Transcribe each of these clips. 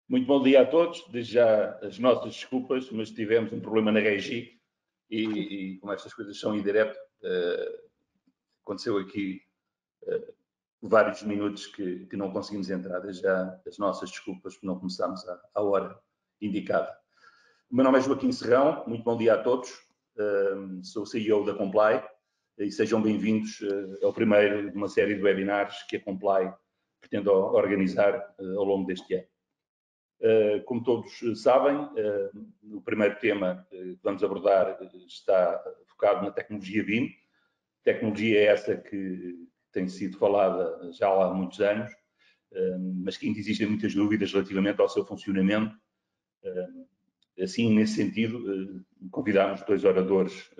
Muito bom dia a todos. Desde já as nossas desculpas, mas tivemos um problema na regi e como estas coisas são em direto, aconteceu aqui vários minutos que não conseguimos entrar. Desde já as nossas desculpas por não começarmos à hora indicada. O meu nome é Joaquim Serrão, muito bom dia a todos. Sou CEO da Comply e sejam bem-vindos ao primeiro de uma série de webinars que a Comply pretende organizar ao longo deste ano. Como todos sabem, o primeiro tema que vamos abordar está focado na tecnologia BIM. Tecnologia é essa que tem sido falada já há muitos anos, mas que ainda existem muitas dúvidas relativamente ao seu funcionamento. Assim, nesse sentido, convidámos dois oradores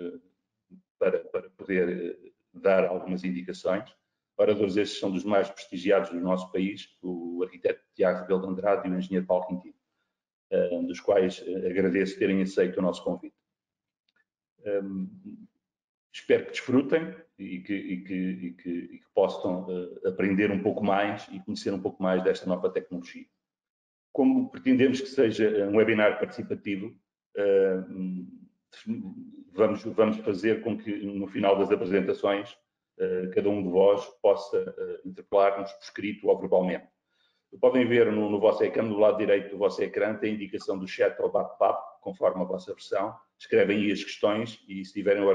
para poder dar algumas indicações. Oradores estes são dos mais prestigiados do nosso país, o arquiteto Tiago Rebelo de Andrade e o engenheiro Paulo Quintino, dos quais agradeço terem aceito o nosso convite. Espero que desfrutem e que possam aprender um pouco mais e conhecer um pouco mais desta nova tecnologia. Como pretendemos que seja um webinar participativo, vamos fazer com que no final das apresentações cada um de vós possa interpelar-nos por escrito ou verbalmente. Podem ver no vosso ecrã, do lado direito do vosso ecrã, tem a indicação do chat ou bate-papo, conforme a vossa versão. Escrevem aí as questões e, se tiverem o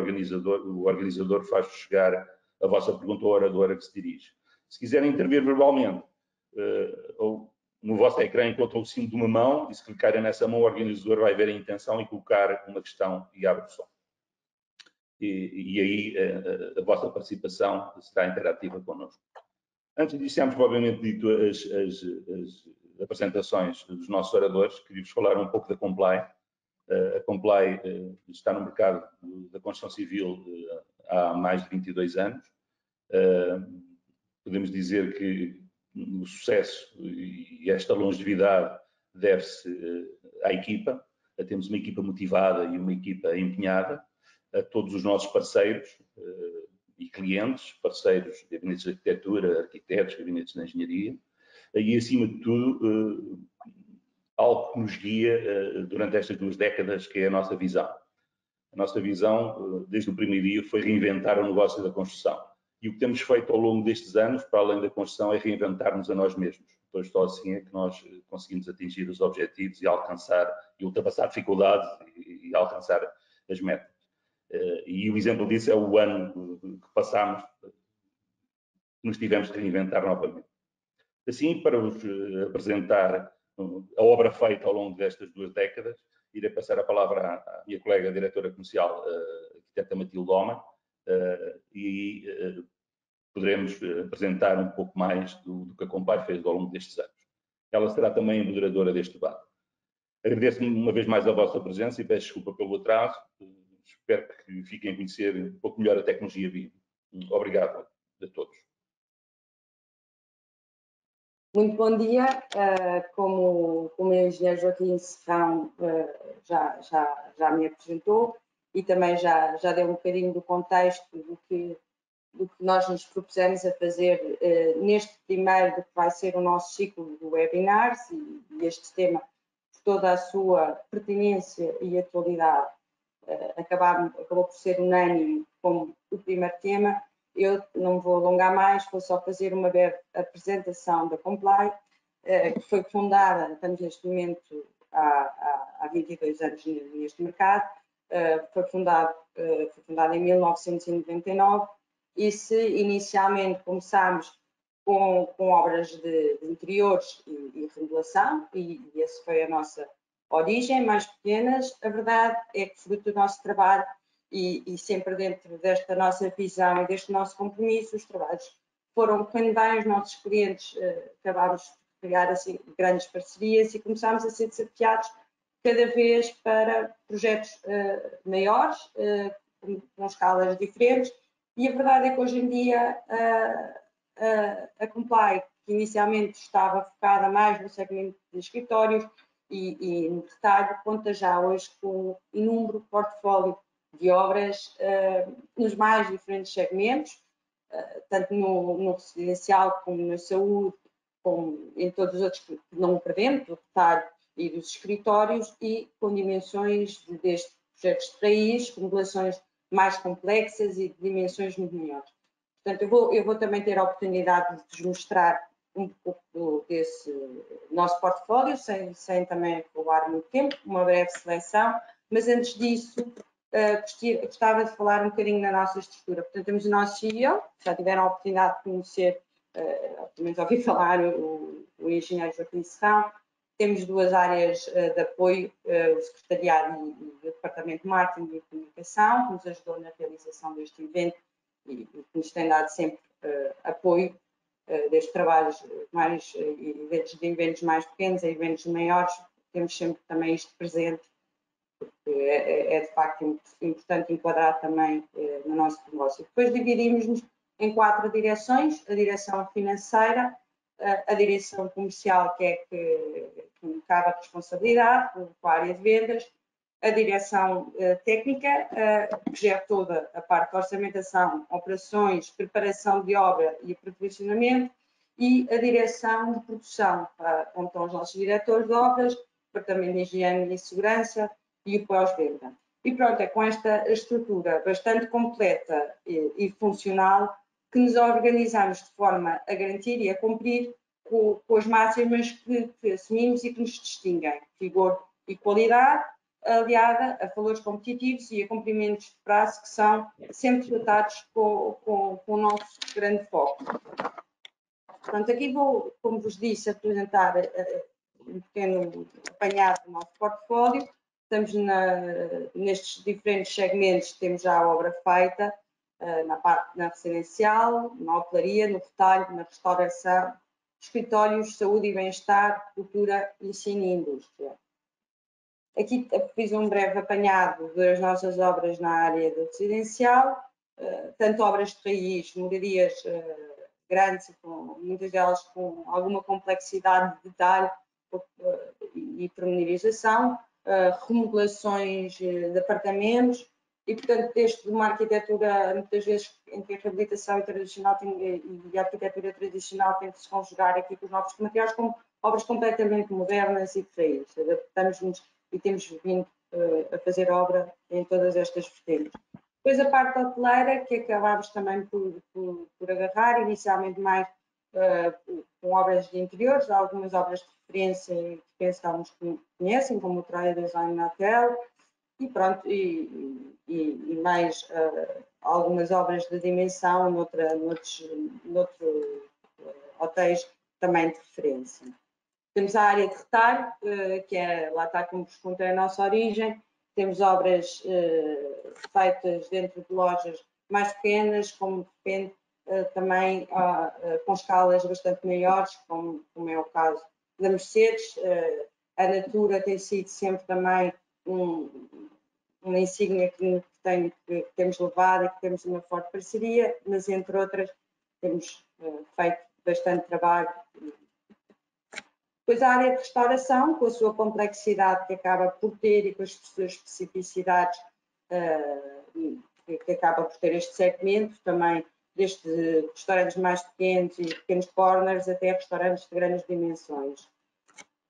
organizador faz chegar a vossa pergunta ao orador a que se dirige. Se quiserem intervir verbalmente, no vosso ecrã encontram o símbolo de uma mão e, se clicarem nessa mão, o organizador vai ver a intenção e colocar uma questão e abre o som. E aí a vossa participação será interativa connosco. Antes de iniciarmos, provavelmente dito, as apresentações dos nossos oradores, queria-vos falar um pouco da Comply. A Comply está no mercado da construção civil há mais de 22 anos. Podemos dizer que o sucesso e esta longevidade deve-se à equipa. Temos uma equipa motivada e uma equipa empenhada. A todos os nossos parceiros e clientes, parceiros de gabinetes de arquitetura, arquitetos, gabinetes de engenharia, e acima de tudo, algo que nos guia durante estas 2 décadas, que é a nossa visão. A nossa visão, desde o primeiro dia, foi reinventar o negócio da construção. E o que temos feito ao longo destes anos, para além da construção, é reinventar-nos a nós mesmos. Pois só assim é que nós conseguimos atingir os objetivos e alcançar, e ultrapassar dificuldades e alcançar as metas. E o exemplo disso é o ano que passámos, que nos tivemos de reinventar novamente. Assim, para vos apresentar a obra feita ao longo destas 2 décadas, irei passar a palavra à minha colega diretora comercial, a arquiteta Matilde Homem, e poderemos apresentar um pouco mais do que a Comply fez ao longo destes anos. Ela será também a moderadora deste debate. Agradeço uma vez mais a vossa presença e peço desculpa pelo atraso. Espero que fiquem a conhecer um pouco melhor a tecnologia BIM. Obrigado a todos. Muito bom dia. Como o engenheiro Joaquim Serrão já me apresentou e também já deu um bocadinho do contexto do que nós nos propusemos a fazer neste primeiro do que vai ser o nosso ciclo de webinars e este tema, por toda a sua pertinência e atualidade, acabou por ser unânime como o primeiro tema. Eu não vou alongar mais, vou só fazer uma breve apresentação da Comply, que foi fundada, estamos neste momento há 22 anos neste mercado, foi fundada em 1999 e se inicialmente começámos com obras de interiores e remodelação, e essa foi a nossa origem, mais pequenas, a verdade é que fruto do nosso trabalho e sempre dentro desta nossa visão e deste nosso compromisso, os trabalhos foram quando bem os nossos clientes acabámos de criar assim grandes parcerias e começámos a ser desafiados cada vez para projetos maiores, com escalas diferentes, e a verdade é que hoje em dia a Comply, que inicialmente estava focada mais no segmento de escritórios e no detalhe, conta já hoje com um inúmero portfólio de obras nos mais diferentes segmentos, tanto no residencial como na saúde, como em todos os outros que não prevemos, do retalho e dos escritórios, e com dimensões desde projetos de raiz, com modulações mais complexas e de dimensões muito maiores. Portanto, eu vou também ter a oportunidade de vos mostrar um pouco desse nosso portfólio, sem também roubar muito tempo, uma breve seleção, mas antes disso, gostava de falar um bocadinho da nossa estrutura. Portanto, temos o nosso CEO, já tiveram a oportunidade de conhecer, pelo menos ouvi falar, o engenheiro Joaquim Serrão. Temos duas áreas de apoio, o secretariado e o departamento de marketing e comunicação, que nos ajudou na realização deste evento e que nos tem dado sempre apoio destes trabalhos mais, eventos mais pequenos a eventos maiores. Temos sempre também isto presente, porque é de facto importante enquadrar também no nosso negócio. Depois dividimos-nos em 4 direções: a direção financeira, a direção comercial, que me cabe a responsabilidade, com a área de vendas, a direção técnica, que gera toda a parte de orçamentação, operações, preparação de obra e aperfeiçoamento, e a direção de produção, onde estão os nossos diretores de obras, departamento de higiene e segurança e o pós-venda. E pronto, é com esta estrutura bastante completa e funcional que nos organizamos de forma a garantir e a cumprir com as máximas que assumimos e que nos distinguem: rigor e qualidade, aliada a valores competitivos e a cumprimentos de prazo, que são sempre tratados com o nosso grande foco. Portanto, aqui vou, como vos disse, apresentar um pequeno apanhado do nosso portfólio. Estamos nestes diferentes segmentos, temos já a obra feita, na residencial, na hotelaria, no retalho, na restauração, escritórios, saúde e bem-estar, cultura, ensino e indústria. Aqui fiz um breve apanhado das nossas obras na área do residencial, tanto obras de raiz, moradias grandes, muitas delas com alguma complexidade de detalhe e pormenorização, remodelações de apartamentos, e, portanto, desde uma arquitetura, muitas vezes, em que a reabilitação tradicional e a arquitetura tradicional tem que se conjugar aqui com os novos materiais, como obras completamente modernas e de raiz. Adaptamos-nos e temos vindo a fazer obra em todas estas vertentes. Depois a parte hoteleira, que acabámos também por agarrar, inicialmente mais com obras de interiores, algumas obras de referência que penso que alguns conhecem, como o Troia Design Hotel, e pronto, e mais algumas obras de dimensão noutros hotéis também de referência. Temos a área de retalho, que lá está, como vos contei, a nossa origem. Temos obras feitas dentro de lojas mais pequenas, como de repente também com escalas bastante maiores, como é o caso da Mercedes. A Natura tem sido sempre também uma insígnia que temos levado e que temos uma forte parceria, mas entre outras temos feito bastante trabalho. Depois a área de restauração, com a sua complexidade que acaba por ter e com as suas especificidades que acaba por ter este segmento, também desde restaurantes mais pequenos e pequenos corners até restaurantes de grandes dimensões.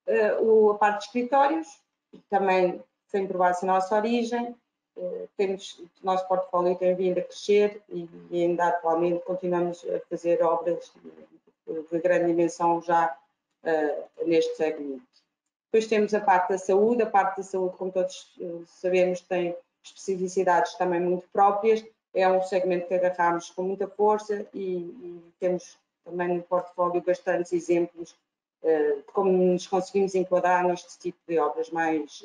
A parte de escritórios, também sem provar-se a nossa origem, o nosso portfólio tem vindo a crescer e ainda atualmente continuamos a fazer obras de grande dimensão já neste segmento. Depois temos a parte da saúde, como todos sabemos, tem especificidades também muito próprias, é um segmento que agarramos com muita força e temos também no portfólio bastantes exemplos de como nos conseguimos enquadrar neste tipo de obras mais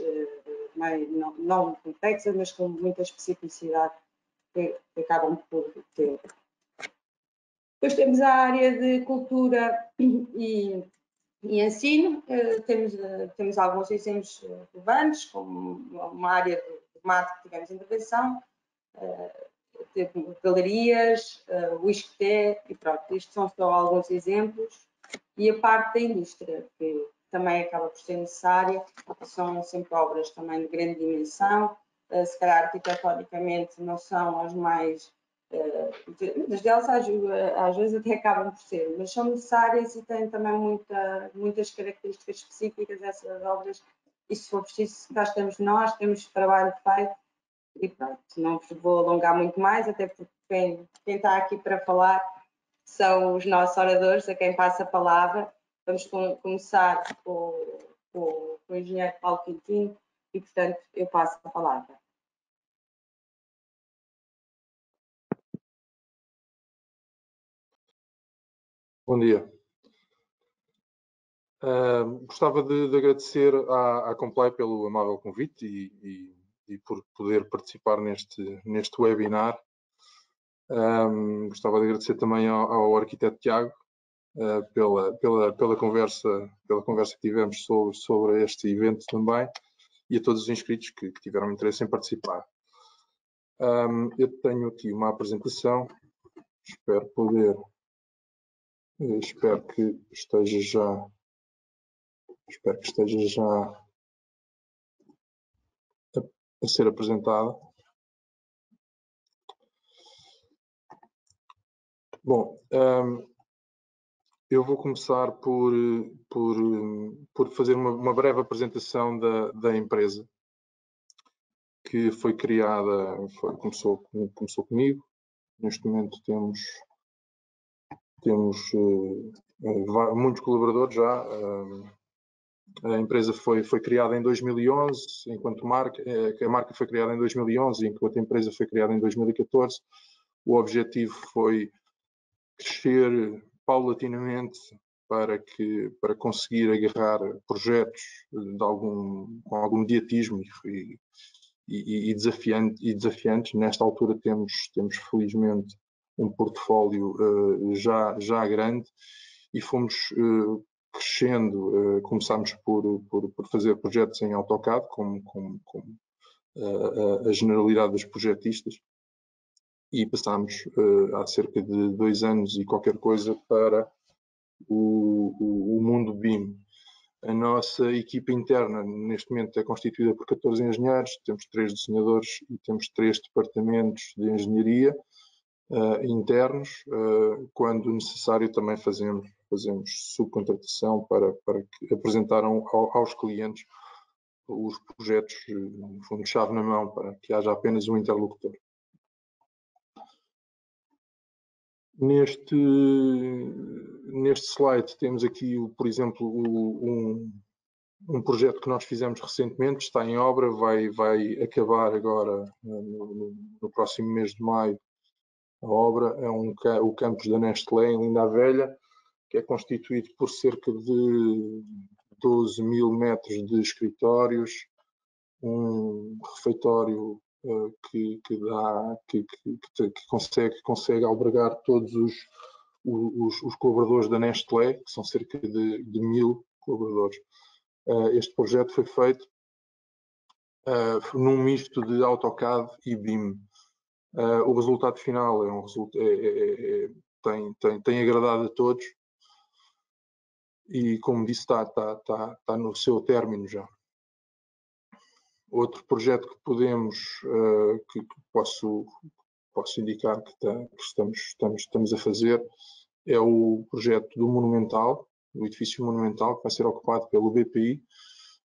não complexas, mas com muita especificidade que acabam por ter. Depois temos a área de cultura e ensino. Temos alguns exemplos relevantes, como uma área de mato que tivemos intervenção, galerias, o ISCTE, e pronto, estes são só alguns exemplos. E a parte da indústria, que também acaba por ser necessária, são sempre obras também de grande dimensão, se calhar arquitetonicamente não são as mais muitas delas às vezes até acabam por ser, mas são necessárias e têm também muitas características específicas dessas obras, e se for preciso, cá estamos nós, temos trabalho feito, e pronto, não vos vou alongar muito mais, até porque quem está aqui para falar são os nossos oradores, a quem passa a palavra. Vamos começar com o engenheiro Paulo Quintino e, portanto, eu passo a palavra. Bom dia. Gostava de agradecer à Complay pelo amável convite e por poder participar neste webinar. Gostava de agradecer também ao arquiteto Tiago pela conversa que tivemos sobre este evento também, e a todos os inscritos que tiveram interesse em participar. Eu tenho aqui uma apresentação, espero que esteja já a ser apresentada. Bom, eu vou começar por fazer uma breve apresentação da empresa, que foi criada, começou comigo. Neste momento temos muitos colaboradores já. A empresa foi criada em 2011, enquanto marca, a marca foi criada em 2011, enquanto a empresa foi criada em 2014. O objetivo foi crescer paulatinamente para conseguir agarrar projetos com algum mediatismo e desafiantes. Nesta altura temos felizmente um portfólio já grande, e fomos crescendo. Começámos por fazer projetos em AutoCAD, como a generalidade dos projetistas, e passámos há cerca de 2 anos e qualquer coisa para o mundo BIM. A nossa equipa interna neste momento é constituída por 14 engenheiros, temos 3 desenhadores e temos 3 departamentos de engenharia internos. Quando necessário também fazemos subcontratação para que apresentar aos clientes os projetos, no fundo, chave na mão, para que haja apenas um interlocutor. Neste slide temos aqui, por exemplo, um projeto que nós fizemos recentemente, está em obra, vai acabar agora no próximo mês de maio. A obra é o campus da Nestlé, em Linda a Velha, que é constituído por cerca de 12.000 metros de escritórios, um refeitório que consegue albergar todos os colaboradores da Nestlé, que são cerca de 1.000 colaboradores. Este projeto foi feito num misto de AutoCAD e BIM. O resultado final tem agradado a todos e, como disse, está no seu término já. Outro projeto que posso indicar que estamos a fazer é o projeto do Monumental, do edifício Monumental, que vai ser ocupado pelo BPI.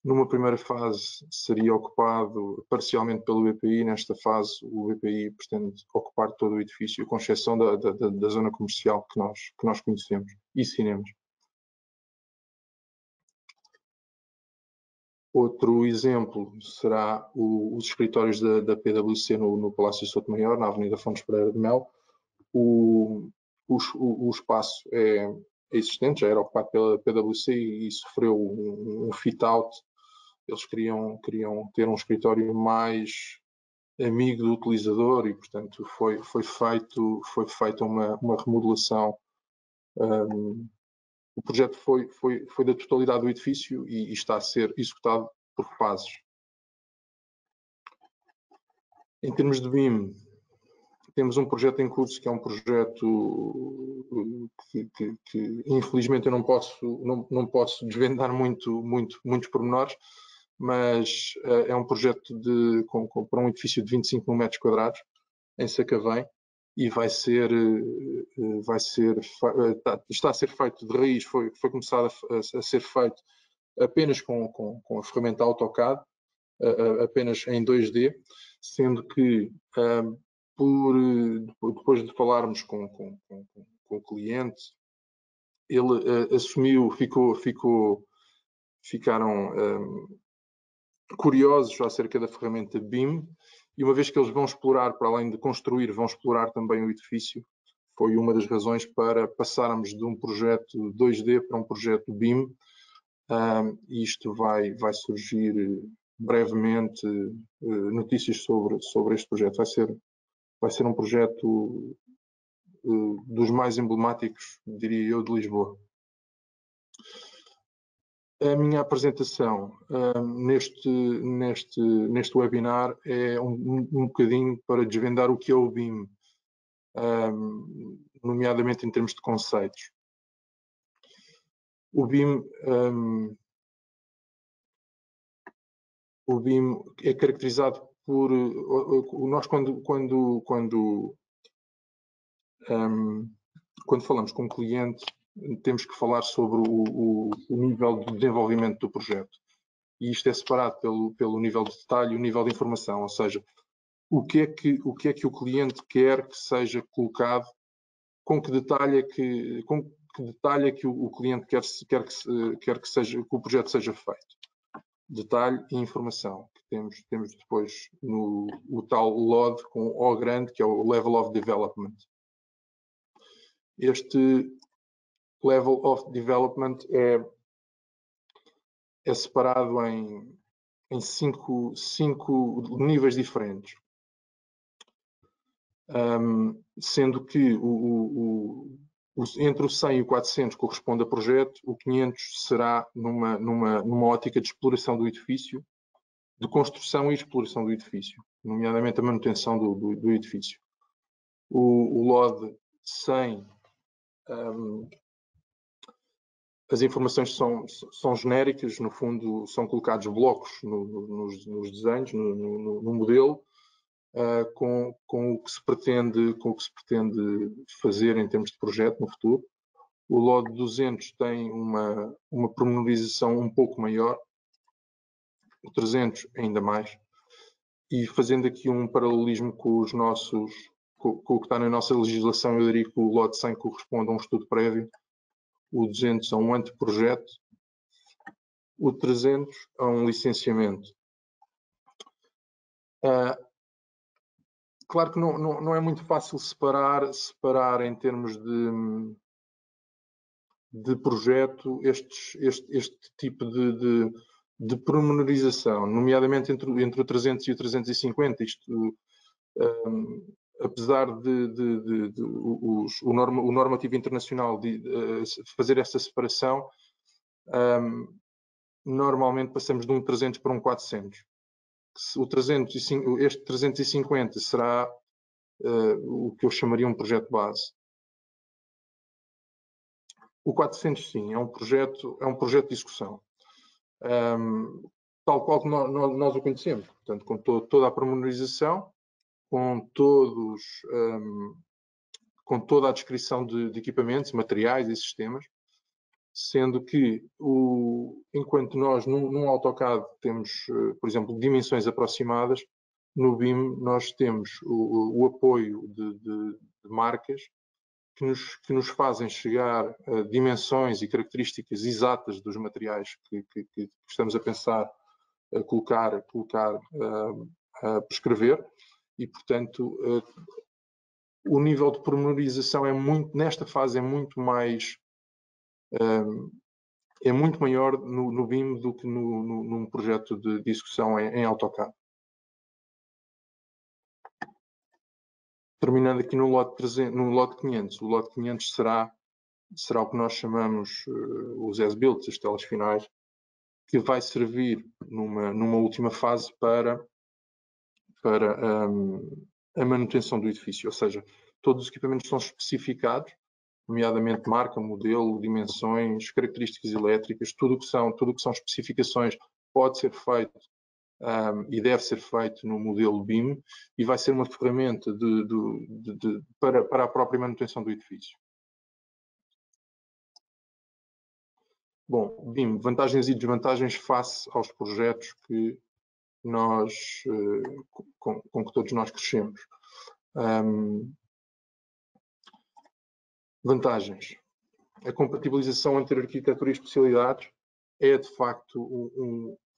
Numa primeira fase seria ocupado parcialmente pelo BPI. Nesta fase o BPI pretende ocupar todo o edifício, com exceção da zona comercial que nós conhecemos, e cinemas. Outro exemplo será os escritórios da PwC no Palácio Souto Maior, na Avenida Fontes Pereira de Melo. O espaço é existente, já era ocupado pela PwC e sofreu um fit-out. Eles queriam ter um escritório mais amigo do utilizador e, portanto, foi feita uma remodelação. O projeto foi da totalidade do edifício e está a ser executado por fases. Em termos de BIM, temos um projeto em curso, que é um projeto que infelizmente eu não posso desvendar muitos pormenores, mas é um projeto para um edifício de 25.000 metros quadrados, em Sacavém. e está a ser feito de raiz, foi começado a ser feito apenas com a ferramenta AutoCAD, apenas em 2D, sendo que depois de falarmos com o cliente, ele assumiu, ficaram curiosos acerca da ferramenta BIM, e uma vez que eles vão explorar, para além de construir, vão explorar também o edifício, foi uma das razões para passarmos de um projeto 2D para um projeto BIM. Isto vai surgir brevemente notícias sobre este projeto. Vai ser um projeto dos mais emblemáticos, diria eu, de Lisboa. A minha apresentação neste webinar é um bocadinho para desvendar o que é o BIM, nomeadamente em termos de conceitos. O BIM é caracterizado por nós quando falamos com um cliente, temos que falar sobre o nível de desenvolvimento do projeto, e isto é separado pelo nível de detalhe e o nível de informação, ou seja, o que é que o cliente quer que seja colocado, com que detalhe é que o cliente quer que o projeto seja feito. Detalhe e informação, que temos depois o tal LOD com O grande, que é o Level of Development. Este Level of Development é separado em cinco níveis diferentes, sendo que entre o 100 e o 400 corresponde a projeto, o 500 será numa ótica de exploração do edifício, de construção e exploração do edifício, nomeadamente a manutenção do edifício. O LOD 100, as informações são genéricas, no fundo são colocados blocos nos desenhos, no modelo, com o que se pretende fazer em termos de projeto no futuro. O LOD 200 tem uma pormenorização um pouco maior, o 300 ainda mais, e fazendo aqui um paralelismo com o que está na nossa legislação, eu diria que o LOD 100 corresponde a um estudo prévio, o 200 a um anteprojeto, o 300 a um licenciamento. Claro que não é muito fácil separar em termos de projeto este tipo de pormenorização, nomeadamente entre o 300 e o 350. Isto, apesar o normativo internacional de fazer essa separação, normalmente passamos de um 300 para um 400. Este 350 será o que eu chamaria um projeto base. O 400, sim, é um projeto de execução, tal qual que nós o conhecemos, portanto, com toda a pormenorização, com toda a descrição de equipamentos, materiais e sistemas, sendo que, enquanto nós num AutoCAD temos, por exemplo, dimensões aproximadas, no BIM nós temos o apoio de marcas que nos fazem chegar a dimensões e características exatas dos materiais que estamos a pensar a colocar, a prescrever, e, portanto, o nível de pormenorização nesta fase é muito maior no BIM do que num projeto de execução em AutoCAD. Terminando aqui no lote 500. O lote 500 será o que nós chamamos os as-builts, as telas finais, que vai servir numa última fase para a manutenção do edifício, ou seja, todos os equipamentos são especificados, nomeadamente marca, modelo, dimensões, características elétricas, tudo o que são especificações pode ser feito e deve ser feito no modelo BIM e vai ser uma ferramenta para a própria manutenção do edifício. Bom, BIM, vantagens e desvantagens face aos projetos que nós, com que todos nós crescemos. Vantagens. A compatibilização entre arquitetura e especialidades é, de facto,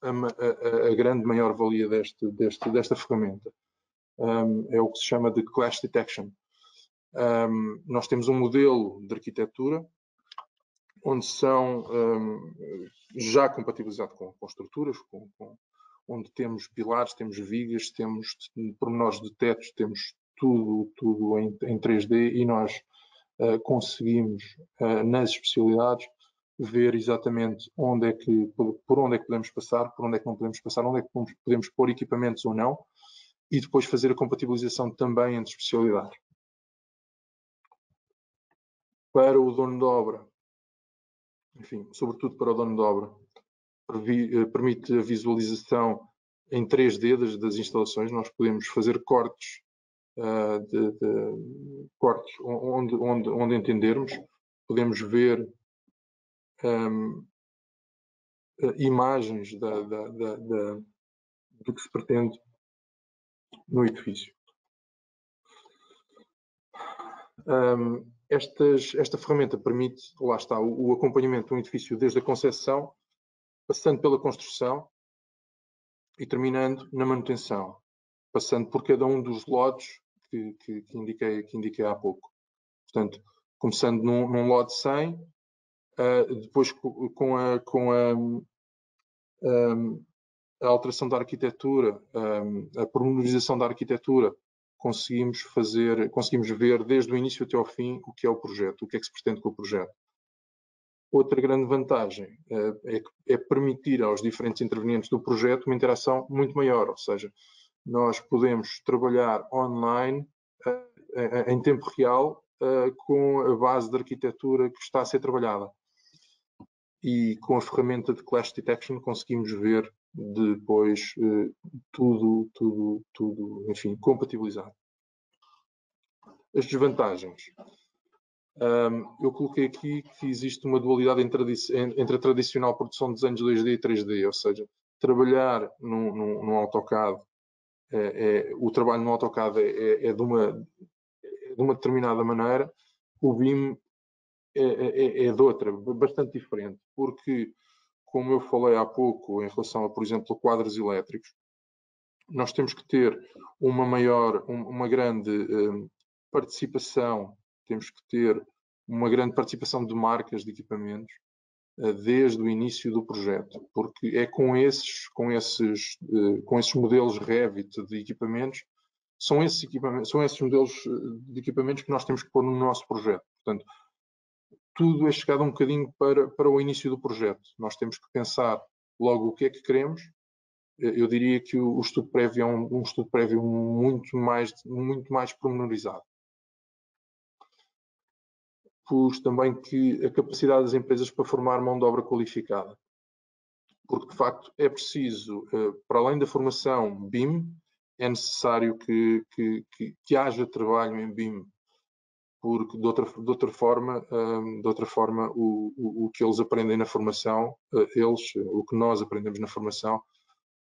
a grande maior-valia desta ferramenta. É o que se chama de Clash Detection. Nós temos um modelo de arquitetura onde são já compatibilizado com estruturas, onde temos pilares, temos vigas, temos pormenores de tetos, temos tudo em 3D e nós conseguimos, nas especialidades, ver exatamente por onde é que podemos passar, por onde é que não podemos passar, onde é que podemos pôr equipamentos ou não, e depois fazer a compatibilização também entre especialidades. Para o dono de obra, enfim, sobretudo para o dono de obra, permite a visualização em 3D das instalações. Nós podemos fazer cortes, cortes onde entendermos, podemos ver imagens do que se pretende no edifício. Esta ferramenta permite, lá está, o acompanhamento de um edifício desde a concepção, passando pela construção e terminando na manutenção, passando por cada um dos lotes que indiquei há pouco. Portanto, começando num lote 100, depois com a alteração da arquitetura, a pormenorização da arquitetura, conseguimos ver desde o início até ao fim o que é o projeto, o que é que se pretende com o projeto. Outra grande vantagem é permitir aos diferentes intervenientes do projeto uma interação muito maior, ou seja, nós podemos trabalhar online, em tempo real, com a base de arquitetura que está a ser trabalhada. E com a ferramenta de Clash Detection conseguimos ver depois tudo, enfim, compatibilizado. As desvantagens. Eu coloquei aqui que existe uma dualidade entre a tradicional produção de desenhos 2D e 3D, ou seja, trabalhar num AutoCAD, o trabalho no AutoCAD é de uma determinada maneira, o BIM é de outra, bastante diferente, porque, como eu falei há pouco, em relação a, por exemplo, a quadros elétricos, nós temos que ter uma grande participação, temos que ter uma grande participação de marcas de equipamentos desde o início do projeto, porque é com esses modelos Revit de equipamentos, são esses modelos de equipamentos que nós temos que pôr no nosso projeto. Portanto, tudo é chegado um bocadinho para o início do projeto. Nós temos que pensar logo o que é que queremos. Eu diria que o estudo prévio é um estudo prévio muito mais pormenorizado. Pus também que a capacidade das empresas para formar mão de obra qualificada. Porque, de facto, é preciso, para além da formação BIM, é necessário que haja trabalho em BIM, porque de outra forma o que eles aprendem na formação, o que nós aprendemos na formação,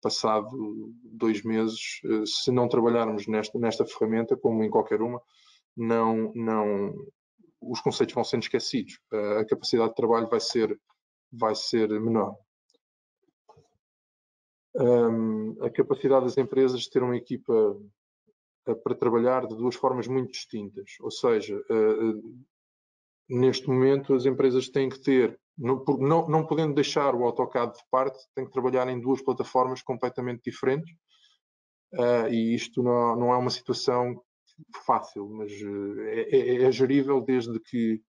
passado 2 meses, se não trabalharmos nesta ferramenta, como em qualquer uma, os conceitos vão sendo esquecidos, a capacidade de trabalho vai ser menor. A capacidade das empresas de ter uma equipa para trabalhar de 2 formas muito distintas, ou seja, neste momento as empresas têm que ter, não podendo deixar o AutoCAD de parte, têm que trabalhar em 2 plataformas completamente diferentes, e isto não é uma situação fácil, mas é gerível desde que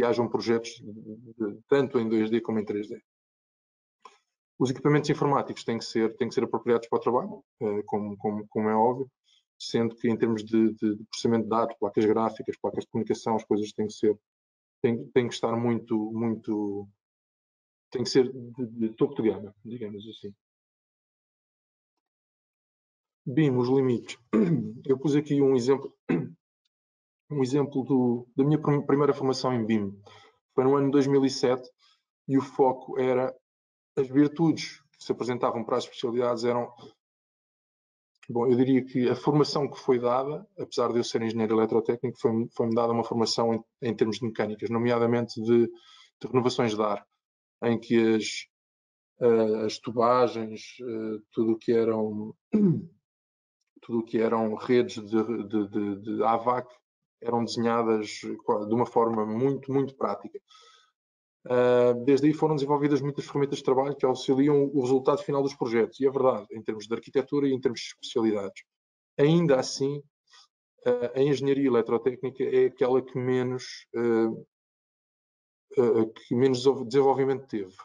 hajam projetos tanto em 2D como em 3D. Os equipamentos informáticos têm que ser apropriados para o trabalho, como é óbvio, sendo que em termos de processamento de dados, placas gráficas, placas de comunicação, as coisas têm que estar tem que ser de topo de gama, digamos assim. BIM, os limites. Eu pus aqui um exemplo da minha primeira formação em BIM. Foi no ano 2007 e o foco era as virtudes que se apresentavam para as especialidades eram... Bom, eu diria que a formação que foi dada, apesar de eu ser engenheiro eletrotécnico, foi-me dada uma formação em termos de mecânicas, nomeadamente de renovações de ar, em que as tubagens, tudo o que eram redes de AVAC eram desenhadas de uma forma muito, muito prática. Desde aí foram desenvolvidas muitas ferramentas de trabalho que auxiliam o resultado final dos projetos. E é verdade, em termos de arquitetura e em termos de especialidades. Ainda assim, a engenharia eletrotécnica é aquela que menos desenvolvimento teve.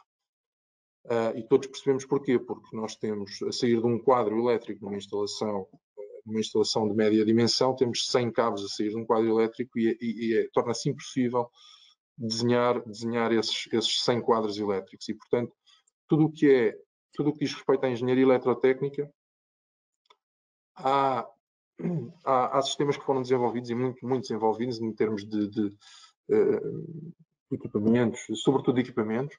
E todos percebemos porquê, porque nós temos, a sair de um quadro elétrico numa instalação de média dimensão, temos 100 cabos a sair de um quadro elétrico e torna-se impossível desenhar esses 100 quadros elétricos. E, portanto, tudo o que diz respeito à engenharia eletrotécnica, há sistemas que foram desenvolvidos e muito, muito desenvolvidos em termos de equipamentos, sobretudo de equipamentos,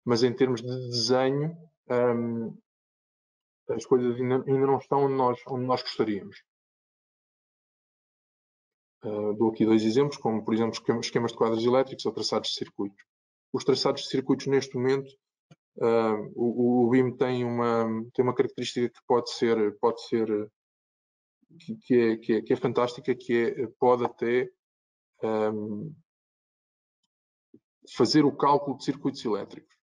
mas em termos de desenho, as coisas ainda não estão onde nós gostaríamos. Dou aqui 2 exemplos, como, por exemplo, esquemas de quadros elétricos ou traçados de circuitos. Os traçados de circuitos, neste momento, o BIM tem uma característica que que é fantástica, que pode até fazer o cálculo de circuitos elétricos.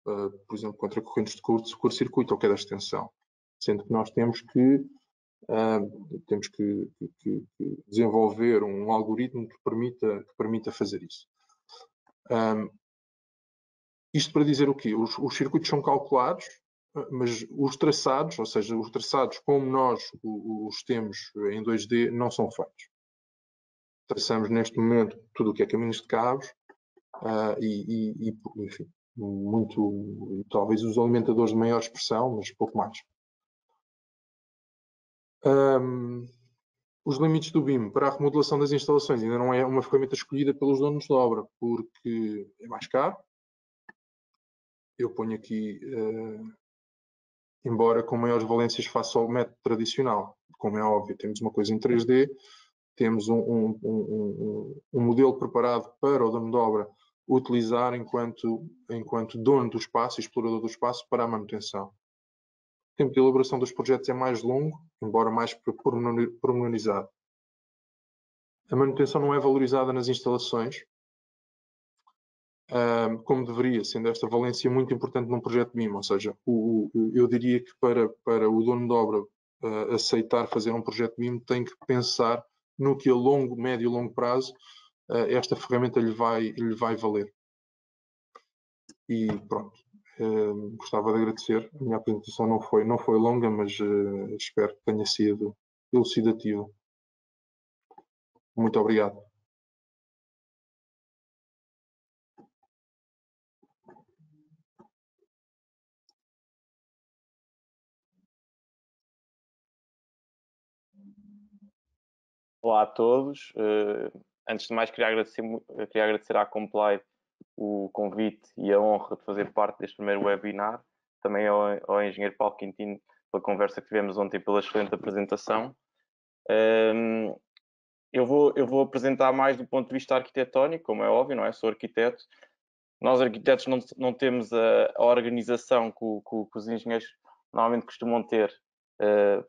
Por exemplo, contra correntes de curto-circuito ou queda de extensão. Sendo que nós temos que desenvolver um algoritmo que permita fazer isso. Isto para dizer o quê? Os circuitos são calculados, mas os traçados, ou seja, os traçados como nós os temos em 2D, não são feitos. Traçamos neste momento tudo o que é caminhos de cabos enfim, talvez os alimentadores de maior expressão, mas pouco mais. Os limites do BIM para a remodelação das instalações ainda não é uma ferramenta escolhida pelos donos de obra, porque é mais caro. Eu ponho aqui, embora com maiores valências face ao método tradicional. Como é óbvio, temos uma coisa em 3D, temos um modelo preparado para o dono de obra utilizar enquanto dono do espaço e explorador do espaço para a manutenção. O tempo de elaboração dos projetos é mais longo, embora mais pormenorizado. A manutenção não é valorizada nas instalações, como deveria, sendo esta valência muito importante num projeto BIM. Ou seja, eu diria que para o dono de obra aceitar fazer um projeto BIM, tem que pensar no que a médio e longo prazo esta ferramenta lhe vai valer. E pronto, gostava de agradecer. A minha apresentação não foi longa, mas espero que tenha sido elucidativa. Muito obrigado. Olá a todos. Antes de mais, queria agradecer à Comply o convite e a honra de fazer parte deste primeiro webinar. Também ao engenheiro Paulo Quintino pela conversa que tivemos ontem, pela excelente apresentação. Eu vou apresentar mais do ponto de vista arquitetónico, como é óbvio, não é? Sou arquiteto. Nós, arquitetos, não temos a organização que os engenheiros normalmente costumam ter.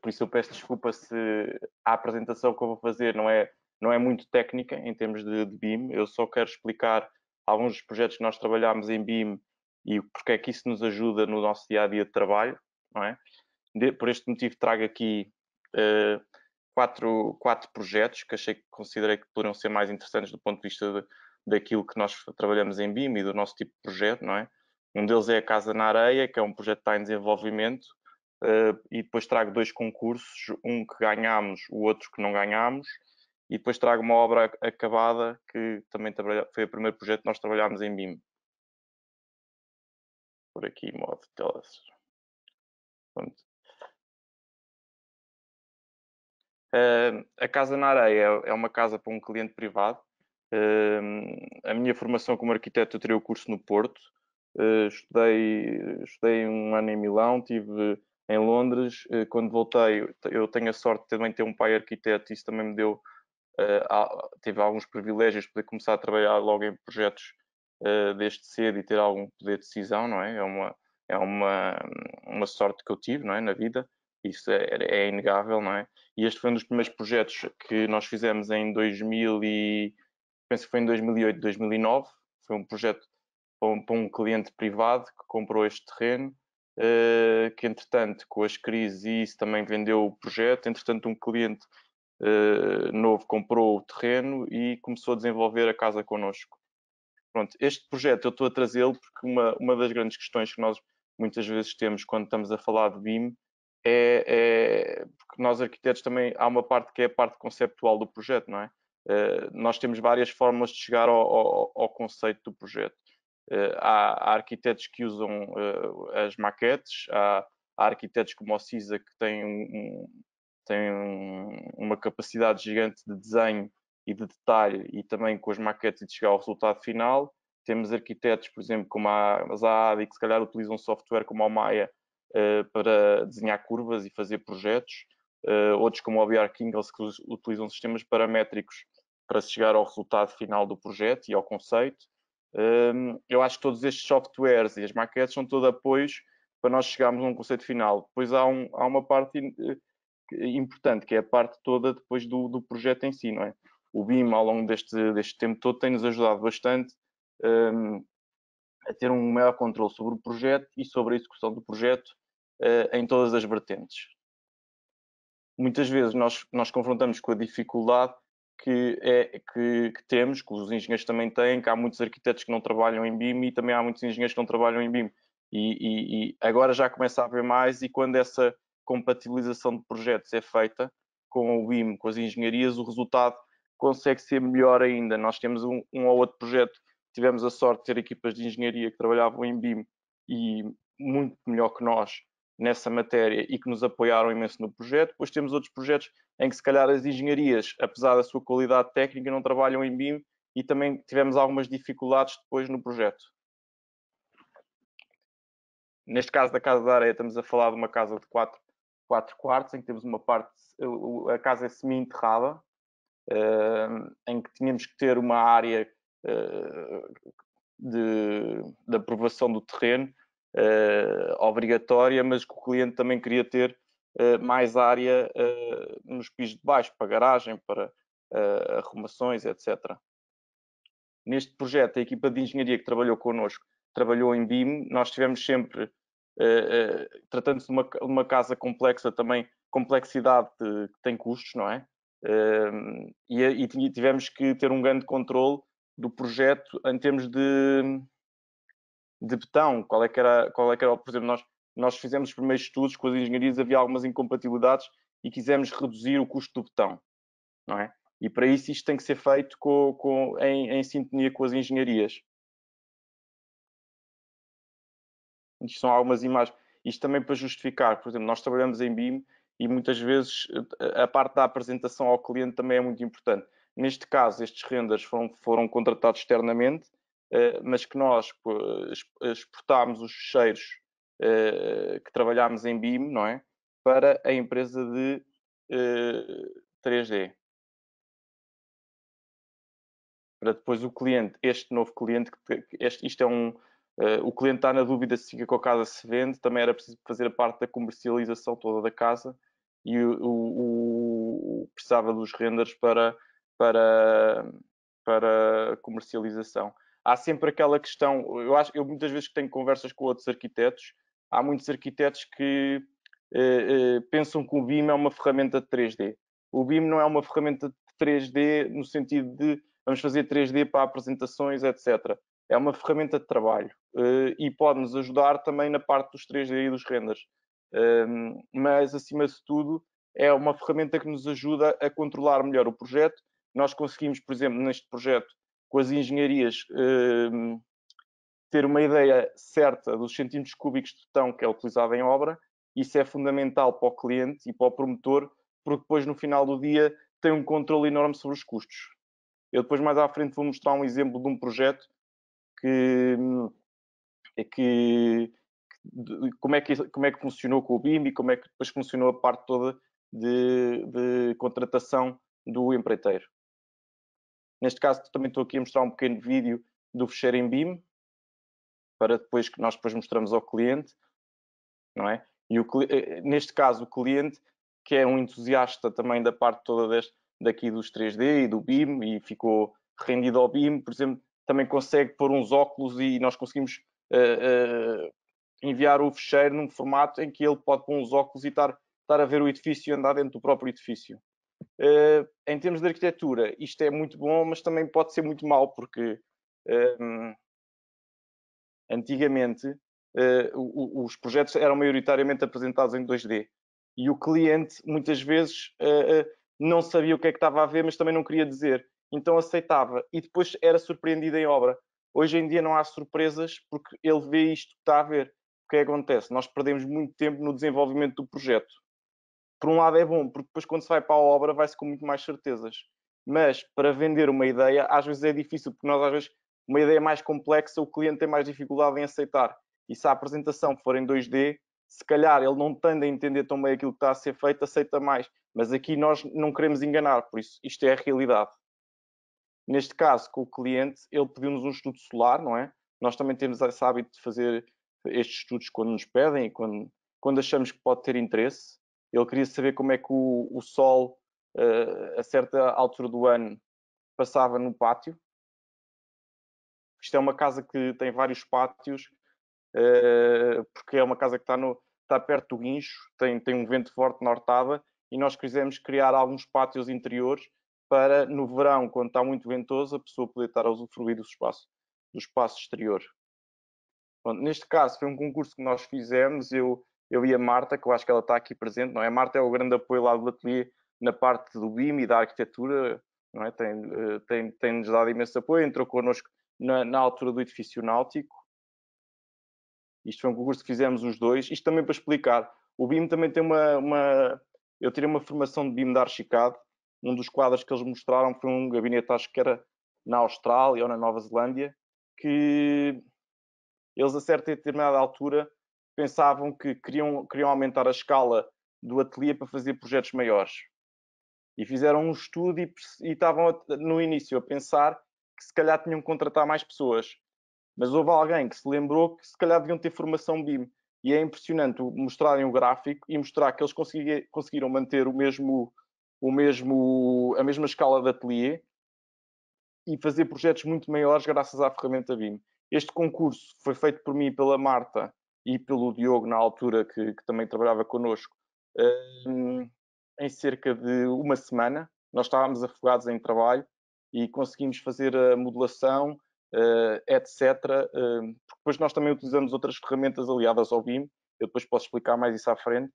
Por isso eu peço desculpa se a apresentação que eu vou fazer não é muito técnica em termos de BIM. Eu só quero explicar alguns dos projetos que nós trabalhamos em BIM e porque é que isso nos ajuda no nosso dia-a-dia de trabalho, não é? Por este motivo trago aqui 4 projetos que considerei que poderiam ser mais interessantes do ponto de vista daquilo que nós trabalhamos em BIM e do nosso tipo de projeto, não é? Um deles é a Casa na Areia, que é um projeto que está em desenvolvimento, e depois trago 2 concursos, um que ganhámos, o outro que não ganhámos, e depois trago uma obra acabada que também foi o primeiro projeto que nós trabalhámos em BIM. Por aqui, modo de tela. A Casa na Areia é uma casa para um cliente privado. A minha formação como arquiteto, eu tirei o curso no Porto. Estudei 1 ano em Milão, estive em Londres. Quando voltei, eu tenho a sorte de também ter um pai arquiteto, isso também me deu, tive alguns privilégios de poder começar a trabalhar logo em projetos desde cedo e ter algum poder de decisão, não é? É uma sorte que eu tive, não é, na vida. Isso é inegável, não é? E este foi um dos primeiros projetos que nós fizemos em 2000 e penso que foi em 2008, 2009. Foi um projeto para um cliente privado que comprou este terreno, que entretanto, com as crises e isso também vendeu o projeto. Entretanto, um cliente novo comprou o terreno e começou a desenvolver a casa connosco. Pronto, este projeto eu estou a trazê-lo porque uma das grandes questões que nós muitas vezes temos quando estamos a falar de BIM porque nós arquitetos também há uma parte que é a parte conceptual do projeto, não é? Nós temos várias formas de chegar ao conceito do projeto. Há arquitetos que usam as maquetes, há arquitetos como o CISA que têm uma capacidade gigante de desenho e de detalhe e também com as maquetes e de chegar ao resultado final. Temos arquitetos, por exemplo, como a Zaad, que se calhar utilizam software como o Maya para desenhar curvas e fazer projetos. Outros como o VR Kingles que utilizam sistemas paramétricos para se chegar ao resultado final do projeto e ao conceito. Eu acho que todos estes softwares e as maquetes são todos apoios para nós chegarmos a um conceito final. Depois há uma parte importante, que é a parte toda depois do projeto em si, não é? O BIM, ao longo deste tempo todo, tem-nos ajudado bastante a ter um maior controle sobre o projeto e sobre a execução do projeto em todas as vertentes. Muitas vezes nós confrontamos com a dificuldade que temos, que os engenheiros também têm, que há muitos arquitetos que não trabalham em BIM e também há muitos engenheiros que não trabalham em BIM. E agora já começa a haver mais, e quando essa compatibilização de projetos é feita com o BIM, com as engenharias, o resultado consegue ser melhor ainda. Nós temos um ou outro projeto, tivemos a sorte de ter equipas de engenharia que trabalhavam em BIM e muito melhor que nós nessa matéria e que nos apoiaram imenso no projeto. Depois temos outros projetos em que se calhar as engenharias, apesar da sua qualidade técnica, não trabalham em BIM e também tivemos algumas dificuldades depois no projeto. Neste caso da Casa da Areia, estamos a falar de uma casa de 4 quartos, em que temos uma parte, a casa é semi-enterrada, em que tínhamos que ter uma área de aprovação do terreno obrigatória, mas que o cliente também queria ter mais área nos pisos de baixo, para garagem, para arrumações, etc. Neste projeto, a equipa de engenharia que trabalhou connosco trabalhou em BIM. Nós tivemos sempre, tratando-se de uma casa complexa, também complexidade que tem custos, não é? E tivemos que ter um grande controle do projeto em termos de betão. Qual é que era, por exemplo, nós fizemos os primeiros estudos com as engenharias, havia algumas incompatibilidades e quisemos reduzir o custo do betão, não é? E para isso isto tem que ser feito em sintonia com as engenharias. Isto são algumas imagens. Isto também para justificar, por exemplo, nós trabalhamos em BIM e muitas vezes a parte da apresentação ao cliente também é muito importante. Neste caso, estes renders foram contratados externamente, mas que nós exportámos os ficheiros que trabalhámos em BIM, não é? Para a empresa de 3D. Para depois o cliente, este novo cliente, isto é o cliente está na dúvida se fica com a casa, se vende, também era preciso fazer a parte da comercialização toda da casa e precisava dos renders para comercialização. Há sempre aquela questão, eu muitas vezes que tenho conversas com outros arquitetos, há muitos arquitetos que pensam que o BIM é uma ferramenta de 3D. O BIM não é uma ferramenta de 3D no sentido de vamos fazer 3D para apresentações, etc. É uma ferramenta de trabalho e pode-nos ajudar também na parte dos 3D e dos renders. Mas, acima de tudo, é uma ferramenta que nos ajuda a controlar melhor o projeto. Nós conseguimos, por exemplo, neste projeto, com as engenharias, ter uma ideia certa dos centímetros cúbicos de betão que é utilizado em obra. Isso é fundamental para o cliente e para o promotor, porque depois no final do dia tem um controle enorme sobre os custos. Eu depois mais à frente vou mostrar um exemplo de um projeto como é que funcionou com o BIM e como é que depois funcionou a parte toda de contratação do empreiteiro. Neste caso também estou aqui a mostrar um pequeno vídeo do fecheiro em BIM, para depois que nós depois mostramos ao cliente, não é? E neste caso o cliente, que é um entusiasta também da parte toda daqui dos 3D e do BIM e ficou rendido ao BIM, por exemplo, também consegue pôr uns óculos e nós conseguimos enviar o fecheiro num formato em que ele pode pôr uns óculos e estar a ver o edifício e andar dentro do próprio edifício. Em termos de arquitetura, isto é muito bom, mas também pode ser muito mau, porque antigamente os projetos eram maioritariamente apresentados em 2D e o cliente muitas vezes não sabia o que é que estava a ver, mas também não queria dizer, então aceitava e depois era surpreendido em obra. Hoje em dia não há surpresas porque ele vê isto que está a ver. O que é que acontece? Nós perdemos muito tempo no desenvolvimento do projeto. Por um lado é bom, porque depois quando se vai para a obra vai-se com muito mais certezas. Mas para vender uma ideia às vezes é difícil, porque nós às vezes uma ideia mais complexa o cliente tem mais dificuldade em aceitar. E se a apresentação for em 2D, se calhar ele não tende a entender tão bem aquilo que está a ser feito, aceita mais. Mas aqui nós não queremos enganar, por isso isto é a realidade. Neste caso, com o cliente, ele pediu-nos um estudo solar, não é? Nós também temos esse hábito de fazer estes estudos quando nos pedem e quando achamos que pode ter interesse. Ele queria saber como é que o sol, a certa altura do ano, passava no pátio. Isto é uma casa que tem vários pátios, porque é uma casa que está perto do guincho, tem um vento forte na hortada, e nós quisemos criar alguns pátios interiores para, no verão, quando está muito ventoso, a pessoa poder estar a usufruir do espaço exterior. Pronto, neste caso, foi um concurso que nós fizemos, eu e a Marta, que eu acho que ela está aqui presente, não é? A Marta é o grande apoio lá do ateliê na parte do BIM e da arquitetura, não é? Tem-nos dado imenso apoio, entrou connosco na altura do edifício náutico. Isto foi um concurso que fizemos os dois. Isto também para explicar. O BIM também tem Eu tirei uma formação de BIM da Archicad. Um dos quadros que eles mostraram foi um gabinete, acho que era na Austrália ou na Nova Zelândia, que eles a certa e determinada altura pensavam que queriam aumentar a escala do ateliê para fazer projetos maiores. E fizeram um estudo e estavam no início a pensar que se calhar tinham que contratar mais pessoas. Mas houve alguém que se lembrou que se calhar deviam ter formação BIM. E é impressionante mostrarem o gráfico e mostrar que eles conseguiram manter a mesma escala de ateliê e fazer projetos muito maiores graças à ferramenta BIM. Este concurso foi feito por mim e pela Marta e pelo Diogo, na altura, que também trabalhava connosco, em cerca de uma semana. Nós estávamos afogados em trabalho e conseguimos fazer a modelação, etc. Depois nós também utilizamos outras ferramentas aliadas ao BIM, eu depois posso explicar mais isso à frente,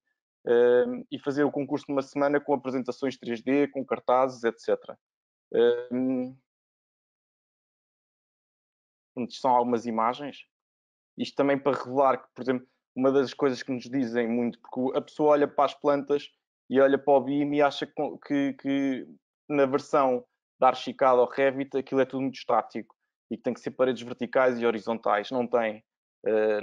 e fazer o concurso numa semana com apresentações 3D, com cartazes, etc. São algumas imagens. Isto também para revelar que, por exemplo, uma das coisas que nos dizem muito, porque a pessoa olha para as plantas e olha para o BIM e acha que na versão da Archicad ou Revit aquilo é tudo muito estático e que tem que ser paredes verticais e horizontais. Não tem.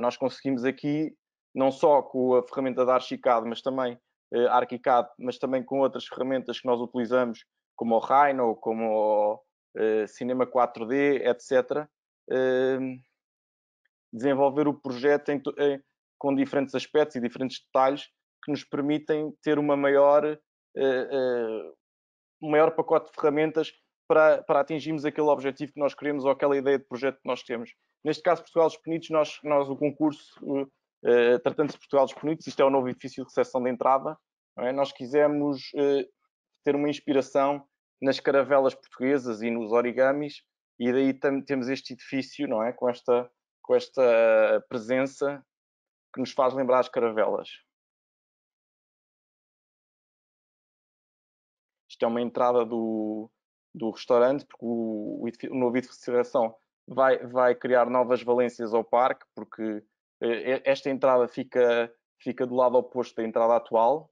Nós conseguimos aqui, não só com a ferramenta da Archicad, mas também a Archicad, mas também com outras ferramentas que nós utilizamos, como o Rhino, como o Cinema 4D, etc., desenvolver o projeto com diferentes aspectos e diferentes detalhes que nos permitem ter um maior pacote de ferramentas para atingirmos aquele objetivo que nós queremos ou aquela ideia de projeto que nós temos. Neste caso, Portugal dos Pequenitos, nós o concurso, tratando-se de Portugal dos Pequenitos, isto é o novo edifício de recepção de entrada, não é? Nós quisemos ter uma inspiração nas caravelas portuguesas e nos origamis, e daí temos este edifício, não é? Com esta presença que nos faz lembrar as caravelas. Isto é uma entrada do restaurante, porque o novo edifício de recepção vai criar novas valências ao parque, porque esta entrada fica do lado oposto da entrada atual.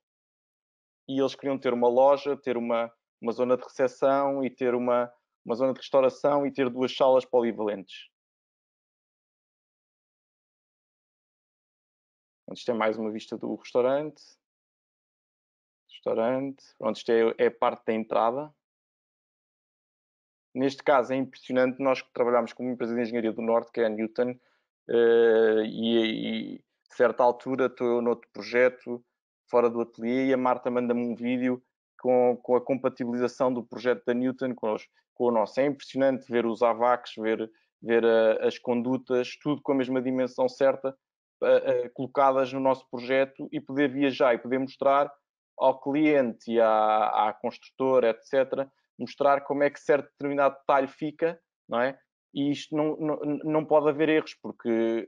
e eles queriam ter uma loja, ter uma zona de recepção e ter uma zona de restauração e ter 2 salas polivalentes. Isto é mais uma vista do restaurante. Pronto, isto é a parte da entrada. Neste caso é impressionante, nós trabalhamos com uma empresa de engenharia do Norte, que é a Newton, e a certa altura estou eu noutro projeto, fora do ateliê, e a Marta manda-me um vídeo com a compatibilização do projeto da Newton com o nosso. É impressionante ver os AVACs, ver as condutas, tudo com a mesma dimensão certa, colocadas no nosso projeto, e poder viajar e poder mostrar ao cliente e à construtora, etc., mostrar como é que certo determinado detalhe fica, não é? E isto não pode haver erros, porque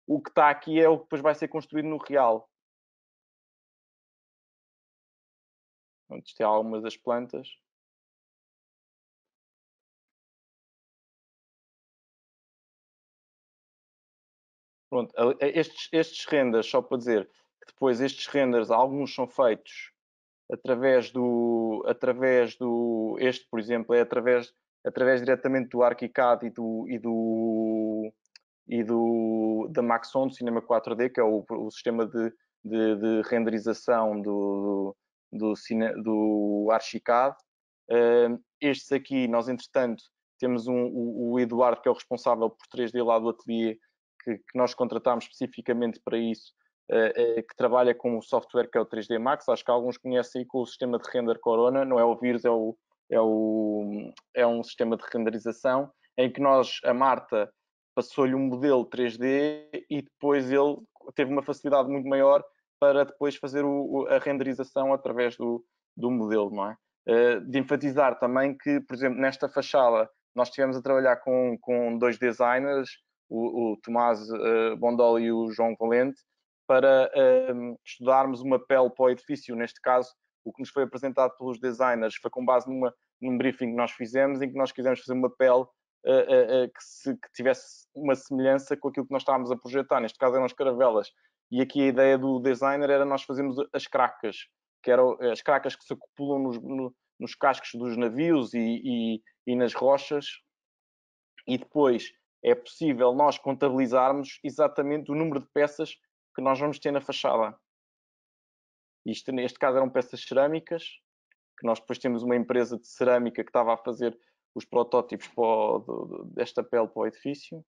o que está aqui é o que depois vai ser construído no real. Pronto, isto é algumas das plantas. Pronto, estes renders, só para dizer que depois estes renders, alguns são feitos através do este, por exemplo, é através diretamente do ArchiCAD da Maxon, do Cinema 4D, que é o sistema de renderização do ArchiCAD. Estes aqui, nós entretanto temos o Eduardo, que é o responsável por 3D lá do ateliê, que nós contratámos especificamente para isso, que trabalha com o software que é o 3D Max. Acho que alguns conhecem com o sistema de render Corona, não é o vírus, é um sistema de renderização em que a Marta passou-lhe um modelo 3D e depois ele teve uma facilidade muito maior para depois fazer a renderização através do modelo, não é? De enfatizar também que, por exemplo, nesta fachada nós estivemos a trabalhar com 2 designers, o Tomás Bondoli e o João Valente, para estudarmos uma pele para o edifício. Neste caso, o que nos foi apresentado pelos designers foi com base num briefing que nós fizemos, em que nós quisemos fazer uma pele que tivesse uma semelhança com aquilo que nós estávamos a projetar. Neste caso eram as caravelas. E aqui a ideia do designer era nós fazermos as cracas, que eram as cracas que se acopulam nos cascos dos navios e nas rochas. E depois é possível nós contabilizarmos exatamente o número de peças que nós vamos ter na fachada. Isto, neste caso, eram peças cerâmicas, que nós depois temos uma empresa de cerâmica que estava a fazer os protótipos desta pele para o edifício.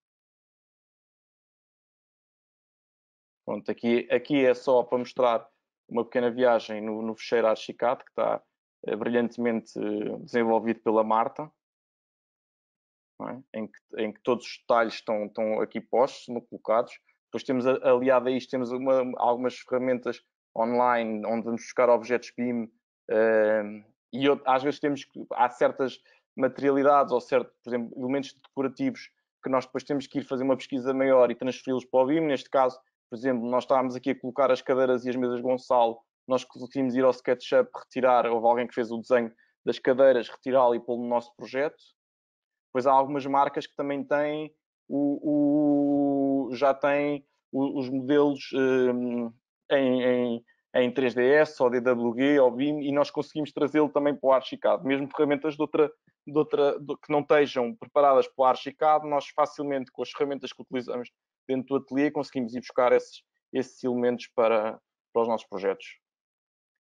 Pronto, aqui é só para mostrar uma pequena viagem no fecheiro ArchiCAD, que está brilhantemente desenvolvido pela Marta, não é? em que todos os detalhes estão aqui postos, colocados. Depois temos, aliado a isto, temos algumas ferramentas online onde vamos buscar objetos BIM e às vezes há certas materialidades ou por exemplo, elementos decorativos que nós depois temos que ir fazer uma pesquisa maior e transferi-los para o BIM. Neste caso, por exemplo, nós estávamos aqui a colocar as cadeiras e as mesas Gonçalo, nós conseguimos ir ao SketchUp, retirar, houve alguém que fez o desenho das cadeiras, retirá-lo e pô-lo no nosso projeto. Depois há algumas marcas que também têm já têm os modelos em 3ds, ou DWG, ou BIM, e nós conseguimos trazê-lo também para o ArchiCAD. Mesmo ferramentas que não estejam preparadas para o ArchiCAD, nós facilmente, com as ferramentas que utilizamos dentro do ateliê, conseguimos ir buscar esses elementos para os nossos projetos.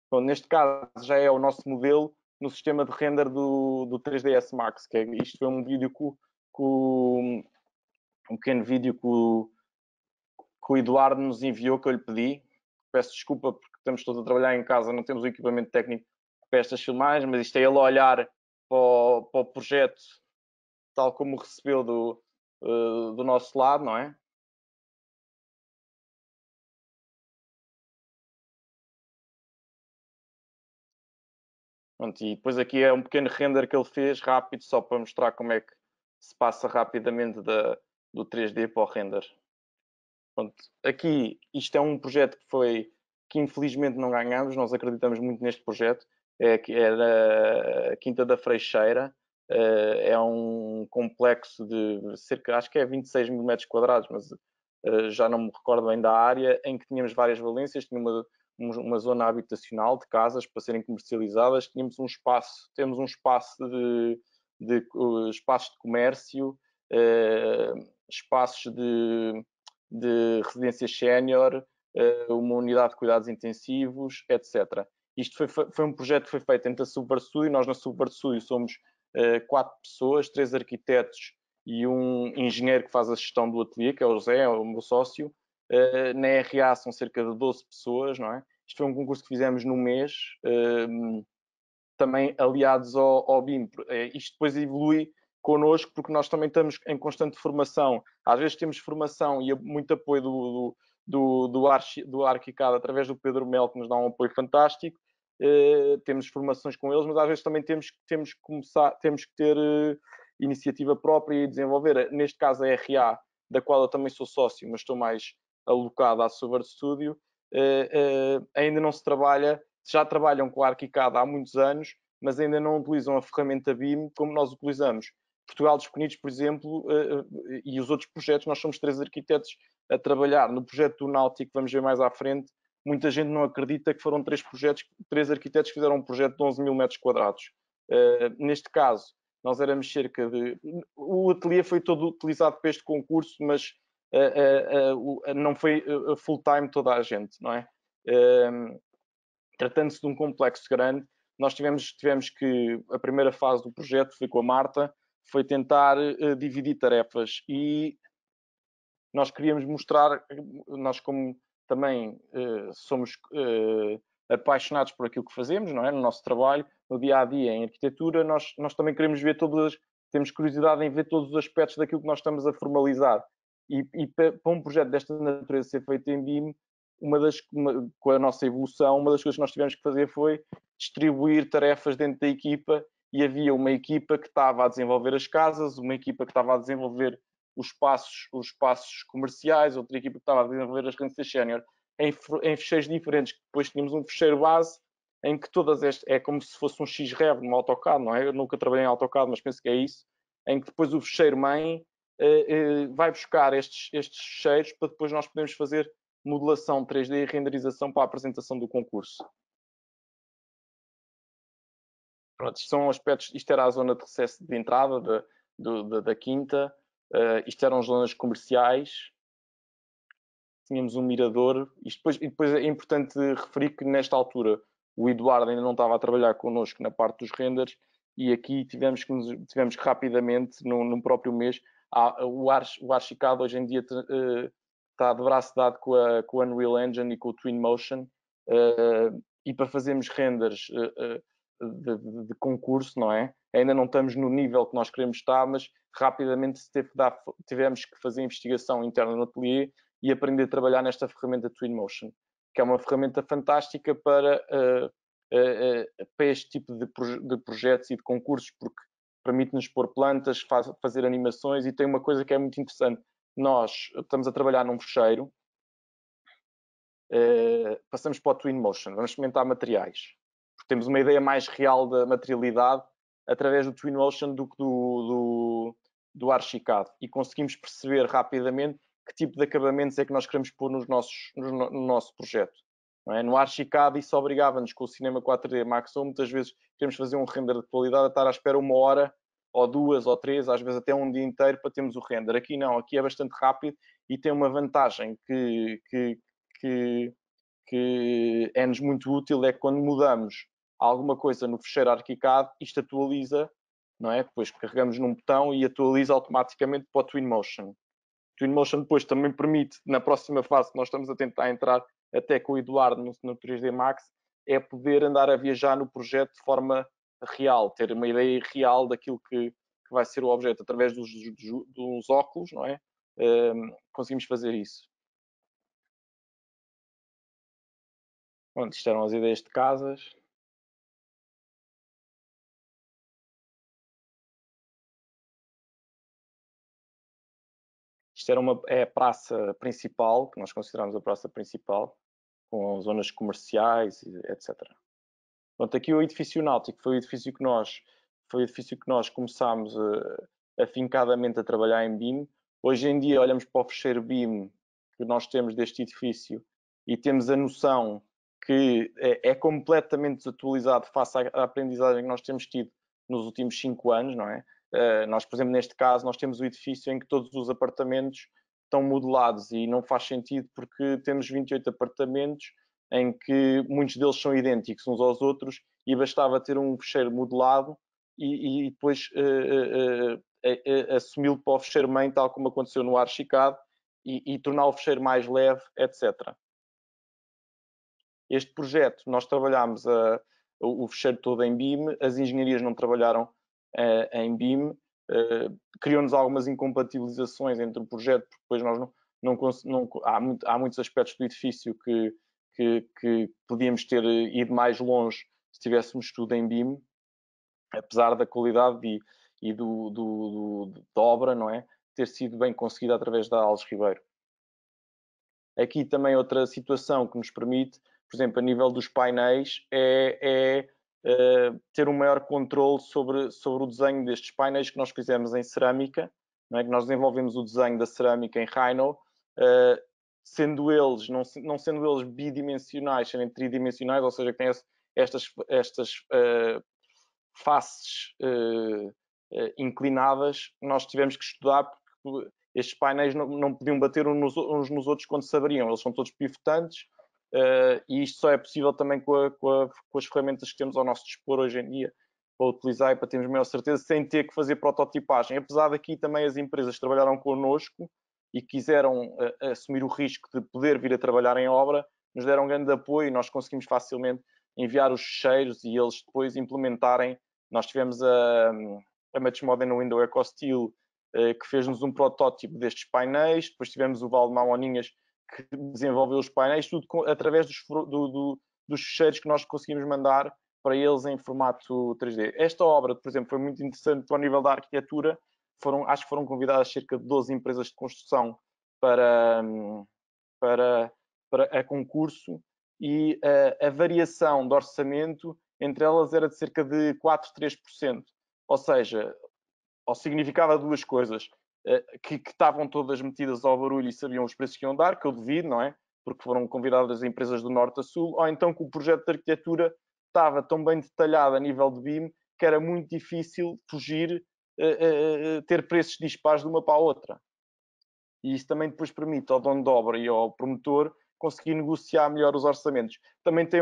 Então, neste caso, já é o nosso modelo no sistema de render do 3ds Max, que isto foi um vídeo um pequeno vídeo que o Eduardo nos enviou, que eu lhe pedi. Peço desculpa porque estamos todos a trabalhar em casa, não temos o equipamento técnico para estas filmagens, mas isto é ele a olhar para o projeto tal como recebeu do nosso lado, não é? Pronto, e depois aqui é um pequeno render que ele fez rápido, só para mostrar como é que se passa rapidamente do 3D para o render. Pronto, aqui isto é um projeto que infelizmente não ganhamos, nós acreditamos muito neste projeto, é da Quinta da Freixeira, é um complexo de cerca, acho que é 26 mil metros quadrados, mas já não me recordo bem da área, em que tínhamos várias valências, tinha uma zona habitacional de casas para serem comercializadas, temos um espaço de espaços de comércio, espaços de residências sénior, uma unidade de cuidados intensivos, etc. Isto foi um projeto que foi feito entre a Super Studio. Nós na Super Studio somos 4 pessoas, 3 arquitetos e um engenheiro que faz a gestão do ateliê, que é o José, é o meu sócio. Na RA são cerca de 12 pessoas, não é? Isto foi um concurso que fizemos no mês, também aliados ao BIM. Isto depois evolui connosco, porque nós também estamos em constante formação. Às vezes temos formação e muito apoio do Arquicad através do Pedro Mel, que nos dá um apoio fantástico. Temos formações com eles, mas às vezes também temos que ter iniciativa própria e desenvolver. Neste caso a RA, da qual eu também sou sócio, mas estou mais alocado à Super Studio, ainda não se trabalha. Já trabalham com a Arquicad há muitos anos, mas ainda não utilizam a ferramenta BIM como nós utilizamos. Portugal dos Pequenitos, por exemplo, e os outros projetos, nós somos 3 arquitetos a trabalhar. No projeto do Náutico, vamos ver mais à frente, muita gente não acredita que foram 3 arquitetos que fizeram um projeto de 11 mil metros quadrados. Neste caso, nós éramos cerca de... O ateliê foi todo utilizado para este concurso, mas não foi full-time toda a gente, não é? Tratando-se de um complexo grande, nós tivemos que, a primeira fase do projeto foi com a Marta, foi tentar dividir tarefas, e nós queríamos mostrar, nós como também somos apaixonados por aquilo que fazemos, não é? No nosso trabalho, no dia-a-dia em arquitetura, nós também queremos ver temos curiosidade em ver todos os aspectos daquilo que nós estamos a formalizar. E para um projeto desta natureza ser feito em BIM, com a nossa evolução, uma das coisas que nós tivemos que fazer foi distribuir tarefas dentro da equipa, e havia uma equipa que estava a desenvolver as casas, uma equipa que estava a desenvolver os espaços comerciais, outra equipa que estava a desenvolver as residências sénior, em fecheiros diferentes. Depois tínhamos um fecheiro base em que todas estas, é como se fosse um XREV no AutoCAD, não é? Eu nunca trabalhei em AutoCAD, mas penso que é isso, em que depois o fecheiro mãe vai buscar estes fecheiros para depois nós podermos fazer modelação 3D e renderização para a apresentação do concurso. Pronto, isto são aspectos. Isto era a zona de recesso de entrada da quinta. Isto eram zonas comerciais. Tínhamos um mirador. E depois é importante referir que nesta altura o Eduardo ainda não estava a trabalhar connosco na parte dos renders, e aqui tivemos que rapidamente, no próprio mês, o Archicad hoje em dia está de braço dado com a Unreal Engine e com o Twinmotion, e para fazermos renders de concurso, não é? Ainda não estamos no nível que nós queremos estar, mas rapidamente tivemos que fazer investigação interna no ateliê e aprender a trabalhar nesta ferramenta Twinmotion, que é uma ferramenta fantástica para este tipo de projetos e de concursos, porque permite-nos pôr plantas, fazer animações, e tem uma coisa que é muito interessante. Nós estamos a trabalhar num fecheiro, passamos para o Twinmotion, vamos experimentar materiais, porque temos uma ideia mais real da materialidade através do Twinmotion do que do Archicad, e conseguimos perceber rapidamente que tipo de acabamentos é que nós queremos pôr no nosso projeto. Não é? No Archicad isso obrigava-nos, com o Cinema 4D Max, ou muitas vezes queremos fazer um render de qualidade, a estar à espera 1 hora, ou 2, ou 3, às vezes até um dia inteiro para termos o render. Aqui não, aqui é bastante rápido, e tem uma vantagem que é-nos muito útil, é que quando mudamos alguma coisa no fecheiro Archicad, isto atualiza, não é? Depois carregamos num botão e atualiza automaticamente para o Twinmotion. O Twinmotion depois também permite, na próxima fase que nós estamos a tentar entrar até com o Eduardo no 3D Max, é poder andar a viajar no projeto de forma real, ter uma ideia real daquilo que vai ser o objeto através dos óculos, não é? Conseguimos fazer isso. Pronto, isto eram as ideias de casas. Isto é a praça principal, que nós consideramos a praça principal, com zonas comerciais, etc. Pronto, aqui o edifício náutico foi o edifício que nós começámos afincadamente a trabalhar em BIM. Hoje em dia olhamos para o fecheiro BIM que nós temos deste edifício e temos a noção que é completamente desatualizado face à aprendizagem que nós temos tido nos últimos 5 anos, não é? Nós, por exemplo, neste caso, nós temos o edifício em que todos os apartamentos estão modelados e não faz sentido porque temos 28 apartamentos em que muitos deles são idênticos uns aos outros e bastava ter um fecheiro modelado e depois assumi-lo para o fecheiro-mãe, tal como aconteceu no Archicad, e tornar o fecheiro mais leve, etc. Este projeto, nós trabalhámos o fecheiro todo em BIM, as engenharias não trabalharam em BIM, criou-nos algumas incompatibilizações entre o projeto, porque depois nós há muitos aspectos do edifício que podíamos ter ido mais longe se tivéssemos tudo em BIM, apesar da qualidade e da obra, não é? Ter sido bem conseguida através da Alves Ribeiro. Aqui também outra situação que nos permite, por exemplo, a nível dos painéis, ter um maior controle sobre o desenho destes painéis que nós fizemos em cerâmica, não é? Que nós desenvolvemos o desenho da cerâmica em Rhino, sendo eles, não sendo eles bidimensionais, serem tridimensionais, ou seja, que têm estas faces inclinadas, nós tivemos que estudar porque estes painéis não podiam bater uns nos outros quando se abriam, eles são todos pivotantes e isto só é possível também com as ferramentas que temos ao nosso dispor hoje em dia para utilizar e para termos maior certeza sem ter que fazer prototipagem. Apesar daqui também as empresas trabalharam connosco e quiseram assumir o risco de poder vir a trabalhar em obra, nos deram um grande apoio e nós conseguimos facilmente enviar os ficheiros e eles depois implementarem. Nós tivemos a Much Modern Window EcoSteel, que fez-nos um protótipo destes painéis, depois tivemos o Valdemar Moninhas, que desenvolveu os painéis, tudo através dos ficheiros que nós conseguimos mandar para eles em formato 3D. Esta obra, por exemplo, foi muito interessante ao nível da arquitetura. Acho que foram convidadas cerca de 12 empresas de construção para a concurso e a variação de orçamento entre elas era de cerca de 4, 3%. Ou seja, significava duas coisas, que estavam todas metidas ao barulho e sabiam os preços que iam dar, que eu duvido, não é? Porque foram convidadas as empresas do norte a sul, ou então que o projeto de arquitetura estava tão bem detalhado a nível de BIM que era muito difícil fugir, ter preços dispares de uma para a outra. E isso também depois permite ao dono de obra e ao promotor conseguir negociar melhor os orçamentos. Também tem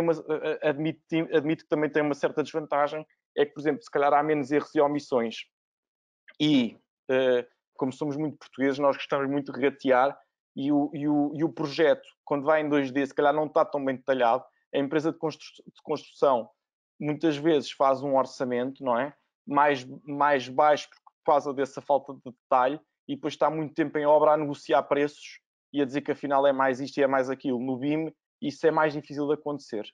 admito que também tem uma certa desvantagem, é que, por exemplo, se calhar há menos erros e omissões. E, como somos muito portugueses, nós gostamos muito de regatear e o projeto, quando vai em 2D, se calhar não está tão bem detalhado. A empresa de construção muitas vezes faz um orçamento, não é? Mais baixo por causa dessa falta de detalhe e depois está muito tempo em obra a negociar preços e a dizer que afinal é mais isto e é mais aquilo. No BIM, isso é mais difícil de acontecer.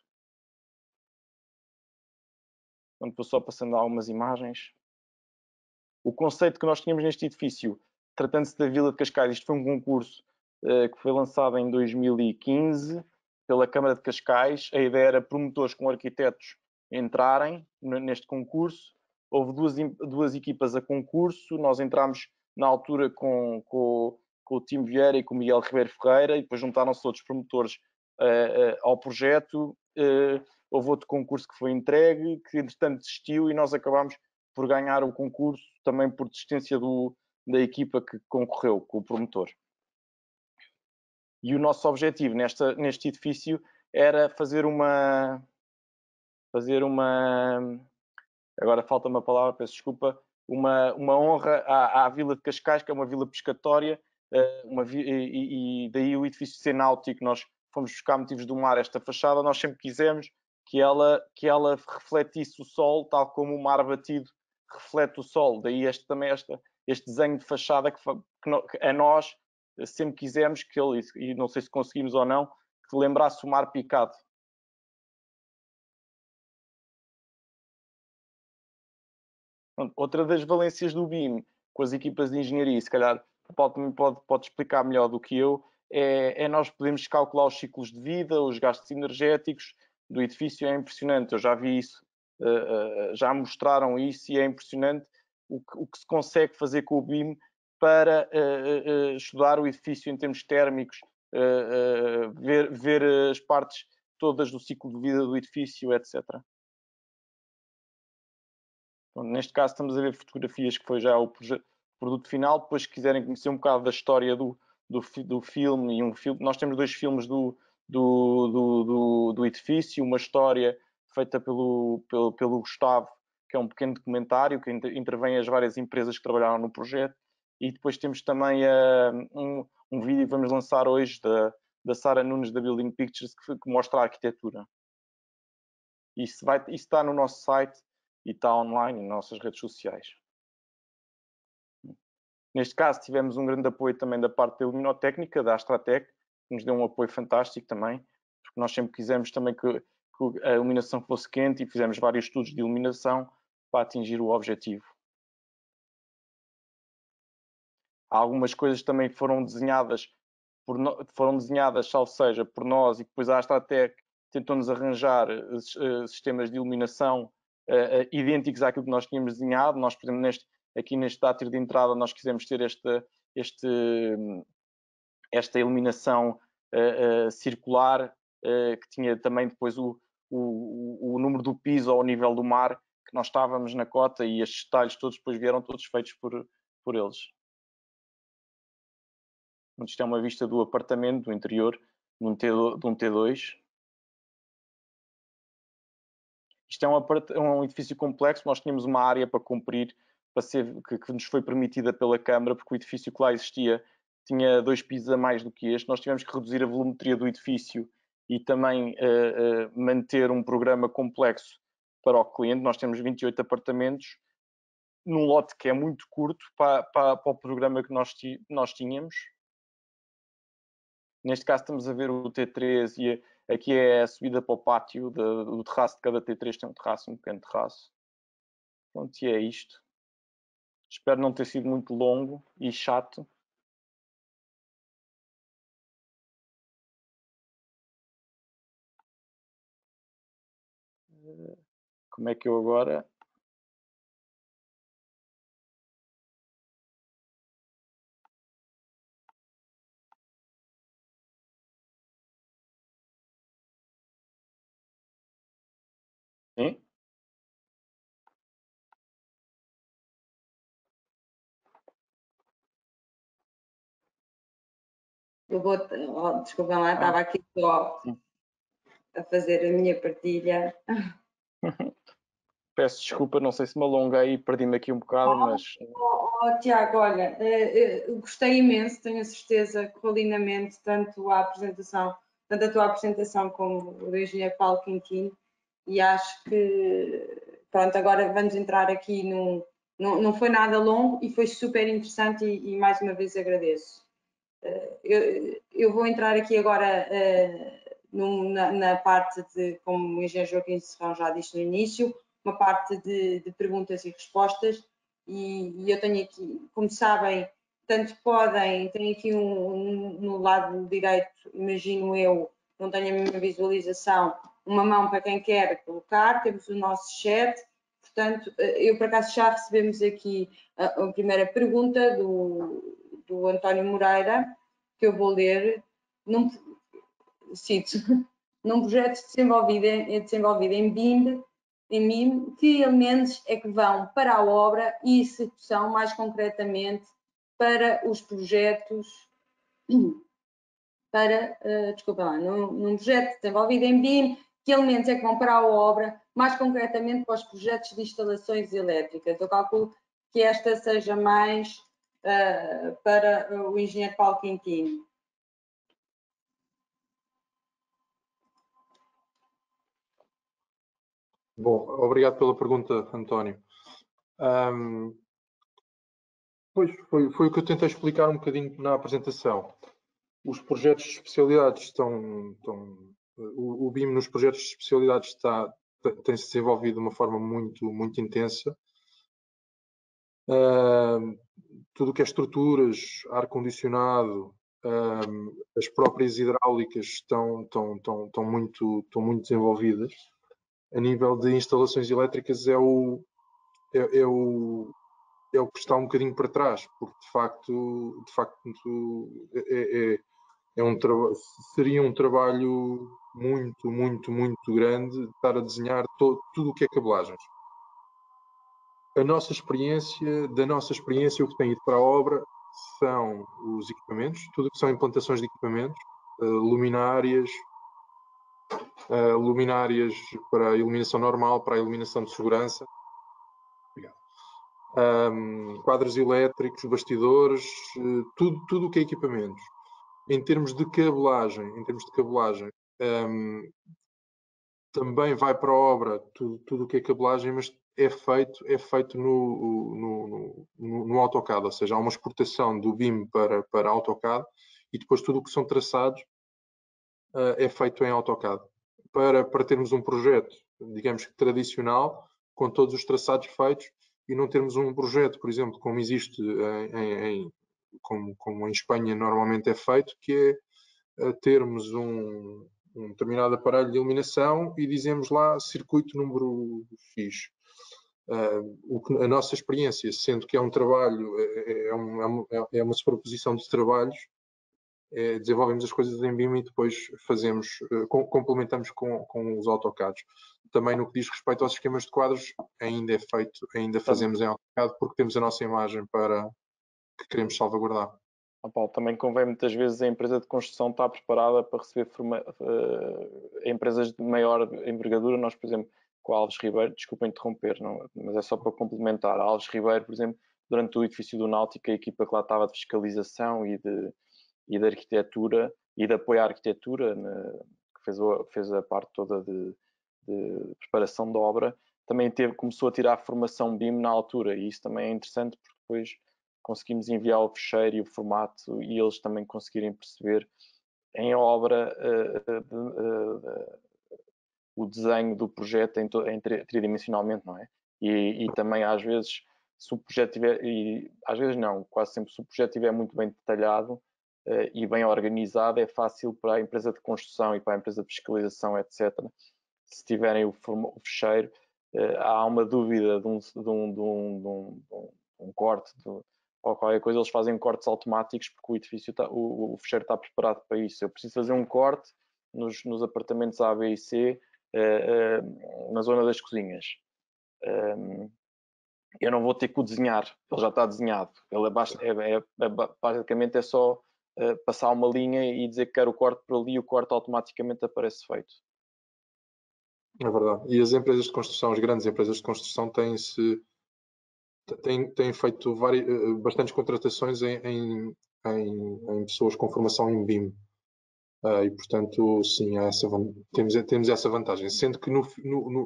Então, estou só passando algumas imagens. O conceito que nós tínhamos neste edifício, tratando-se da Vila de Cascais, isto foi um concurso que foi lançado em 2015 pela Câmara de Cascais. A ideia era promotores com arquitetos entrarem neste concurso. Houve duas equipas a concurso. Nós entramos na altura com o Tim Vieira e com o Miguel Ribeiro Ferreira e depois juntaram-se outros promotores ao projeto. Houve outro concurso que foi entregue, que entretanto desistiu e nós acabámos por ganhar o concurso, também por desistência da equipa que concorreu com o promotor. E o nosso objetivo neste edifício era fazer uma... Agora falta uma palavra, peço desculpa. Uma honra à Vila de Cascais, que é uma vila pescatória, e daí o edifício ser náutico. Nós fomos buscar motivos do mar. Esta fachada nós sempre quisemos que ela refletisse o sol, tal como o mar batido reflete o sol. Daí este desenho de fachada que a nós sempre quisemos que ele, e não sei se conseguimos ou não, que lembrasse o mar picado. Outra das valências do BIM com as equipas de engenharia, se calhar pode explicar melhor do que eu, é nós podemos calcular os ciclos de vida, os gastos energéticos do edifício. É impressionante, eu já vi isso, já mostraram isso e é impressionante o que se consegue fazer com o BIM para estudar o edifício em termos térmicos, ver as partes todas do ciclo de vida do edifício, etc. Bom, neste caso estamos a ver fotografias que foi já o produto final. Depois, se quiserem conhecer um bocado da história do filme, nós temos 2 filmes do edifício, uma história feita pelo Gustavo, que é um pequeno documentário que intervém as várias empresas que trabalharam no projeto, e depois temos também um vídeo que vamos lançar hoje da Sara Nunes da Building Pictures, que mostra a arquitetura. Isso está no nosso site e está online nas nossas redes sociais. Neste caso tivemos um grande apoio também da parte da iluminotécnica, da Astratec, que nos deu um apoio fantástico também, porque nós sempre quisemos também que a iluminação fosse quente e fizemos vários estudos de iluminação para atingir o objetivo. Algumas coisas também foram desenhadas, salvo seja, por nós, e depois a Astratec tentou-nos arranjar sistemas de iluminação idênticos àquilo que nós tínhamos desenhado. Nós, por exemplo, aqui neste átrio de entrada, nós quisemos ter esta iluminação circular, que tinha também depois o número do piso ao nível do mar, que nós estávamos na cota, e estes detalhes todos depois vieram todos feitos por eles. Isto é uma vista do apartamento, do interior, de um T2. Isto é um edifício complexo. Nós tínhamos uma área para cumprir, que nos foi permitida pela Câmara, porque o edifício que lá existia tinha 2 pisos a mais do que este. Nós tivemos que reduzir a volumetria do edifício e também manter um programa complexo para o cliente. Nós temos 28 apartamentos num lote que é muito curto para o programa que nós tínhamos. Neste caso estamos a ver o T3 e aqui é a subida para o pátio do terraço. De cada T3 tem um pequeno terraço. Pronto, e é isto. Espero não ter sido muito longo e chato. Como é que eu agora... Sim? Desculpa lá, estava aqui só a fazer a minha partilha. Peço desculpa, não sei se me alonguei e perdi-me aqui um bocado, mas... Tiago, olha, gostei imenso, tenho a certeza que correu lindamente tanto a tua apresentação como o do engenheiro Paulo Quintino, e acho que, pronto, agora vamos entrar aqui não foi nada longo e foi super interessante e mais uma vez agradeço. Eu vou entrar aqui agora na parte de, como o engenheiro Joaquim Serrão já disse no início, uma parte de perguntas e respostas, e eu tenho aqui, como sabem, tenho aqui no lado direito, imagino eu, não tenho a mesma visualização, uma mão para quem quer colocar, temos o nosso chat, portanto, eu por acaso já recebemos aqui a primeira pergunta do António Moreira, que eu vou ler, cito, num projeto desenvolvido em BIM, que elementos é que vão para a obra e execução, mais concretamente, para os projetos, num projeto desenvolvido em BIM, que elementos é que vão para a obra, mais concretamente para os projetos de instalações elétricas. Eu calculo que esta seja mais para o engenheiro Paulo Quintino. Bom, obrigado pela pergunta, António. Pois, foi o que eu tentei explicar um bocadinho na apresentação. Os projetos de especialidades o BIM nos projetos de especialidades tem-se desenvolvido de uma forma muito intensa. Tudo o que é estruturas, ar-condicionado, as próprias hidráulicas estão muito desenvolvidas. A nível de instalações elétricas é o que está um bocadinho para trás, porque de facto seria um trabalho muito grande estar a desenhar tudo o que é cabelagens. Da nossa experiência, o que tem ido para a obra são os equipamentos, tudo o que são implantações de equipamentos, luminárias para a iluminação normal, para a iluminação de segurança, quadros elétricos, bastidores, tudo o que é equipamentos. Em termos de cabelagem, também vai para a obra tudo o que é cabelagem, mas é feito no AutoCAD, ou seja, há uma exportação do BIM para AutoCAD e depois tudo o que são traçados é feito em AutoCAD. Para termos um projeto, digamos que tradicional, com todos os traçados feitos e não termos um projeto, por exemplo, como existe como em Espanha normalmente é feito, que é termos um determinado aparelho de iluminação e dizemos lá circuito número X. A nossa experiência, sendo que é um trabalho, é uma superposição de trabalhos, desenvolvemos as coisas em BIM e depois complementamos com os AutoCADs. Também no que diz respeito aos esquemas de quadros, ainda fazemos em AutoCAD porque temos a nossa imagem que queremos salvaguardar. Paulo, também convém muitas vezes a empresa de construção estar preparada para receber empresas de maior envergadura. Nós, por exemplo, com a Alves Ribeiro, desculpa interromper, não, mas é só para complementar. A Alves Ribeiro, por exemplo, durante o edifício do Náutico, a equipa que lá estava de fiscalização e de arquitetura e de apoio à arquitetura, que fez a parte toda de preparação da obra, também começou a tirar a formação BIM na altura, e isso também é interessante porque depois conseguimos enviar o fecheiro e o formato e eles também conseguirem perceber em obra o desenho do projeto tridimensionalmente, não é? E também às vezes, se o projeto tiver, e às vezes não, quase sempre, se o projeto estiver muito bem detalhado e bem organizado, é fácil para a empresa de construção e para a empresa de fiscalização, etc. Se tiverem o fecheiro, há uma dúvida de um corte ou qualquer coisa, eles fazem cortes automáticos porque o edifício o fecheiro está preparado para isso. Eu preciso fazer um corte nos apartamentos A, B e C na zona das cozinhas. Eu não vou ter que o desenhar, ele já está desenhado. Ele basicamente é só passar uma linha e dizer que quero o corte por ali e o corte automaticamente aparece feito. É verdade. E as empresas de construção, as grandes empresas de construção têm feito bastantes contratações em pessoas com formação em BIM. E, portanto, sim, temos essa vantagem. Sendo que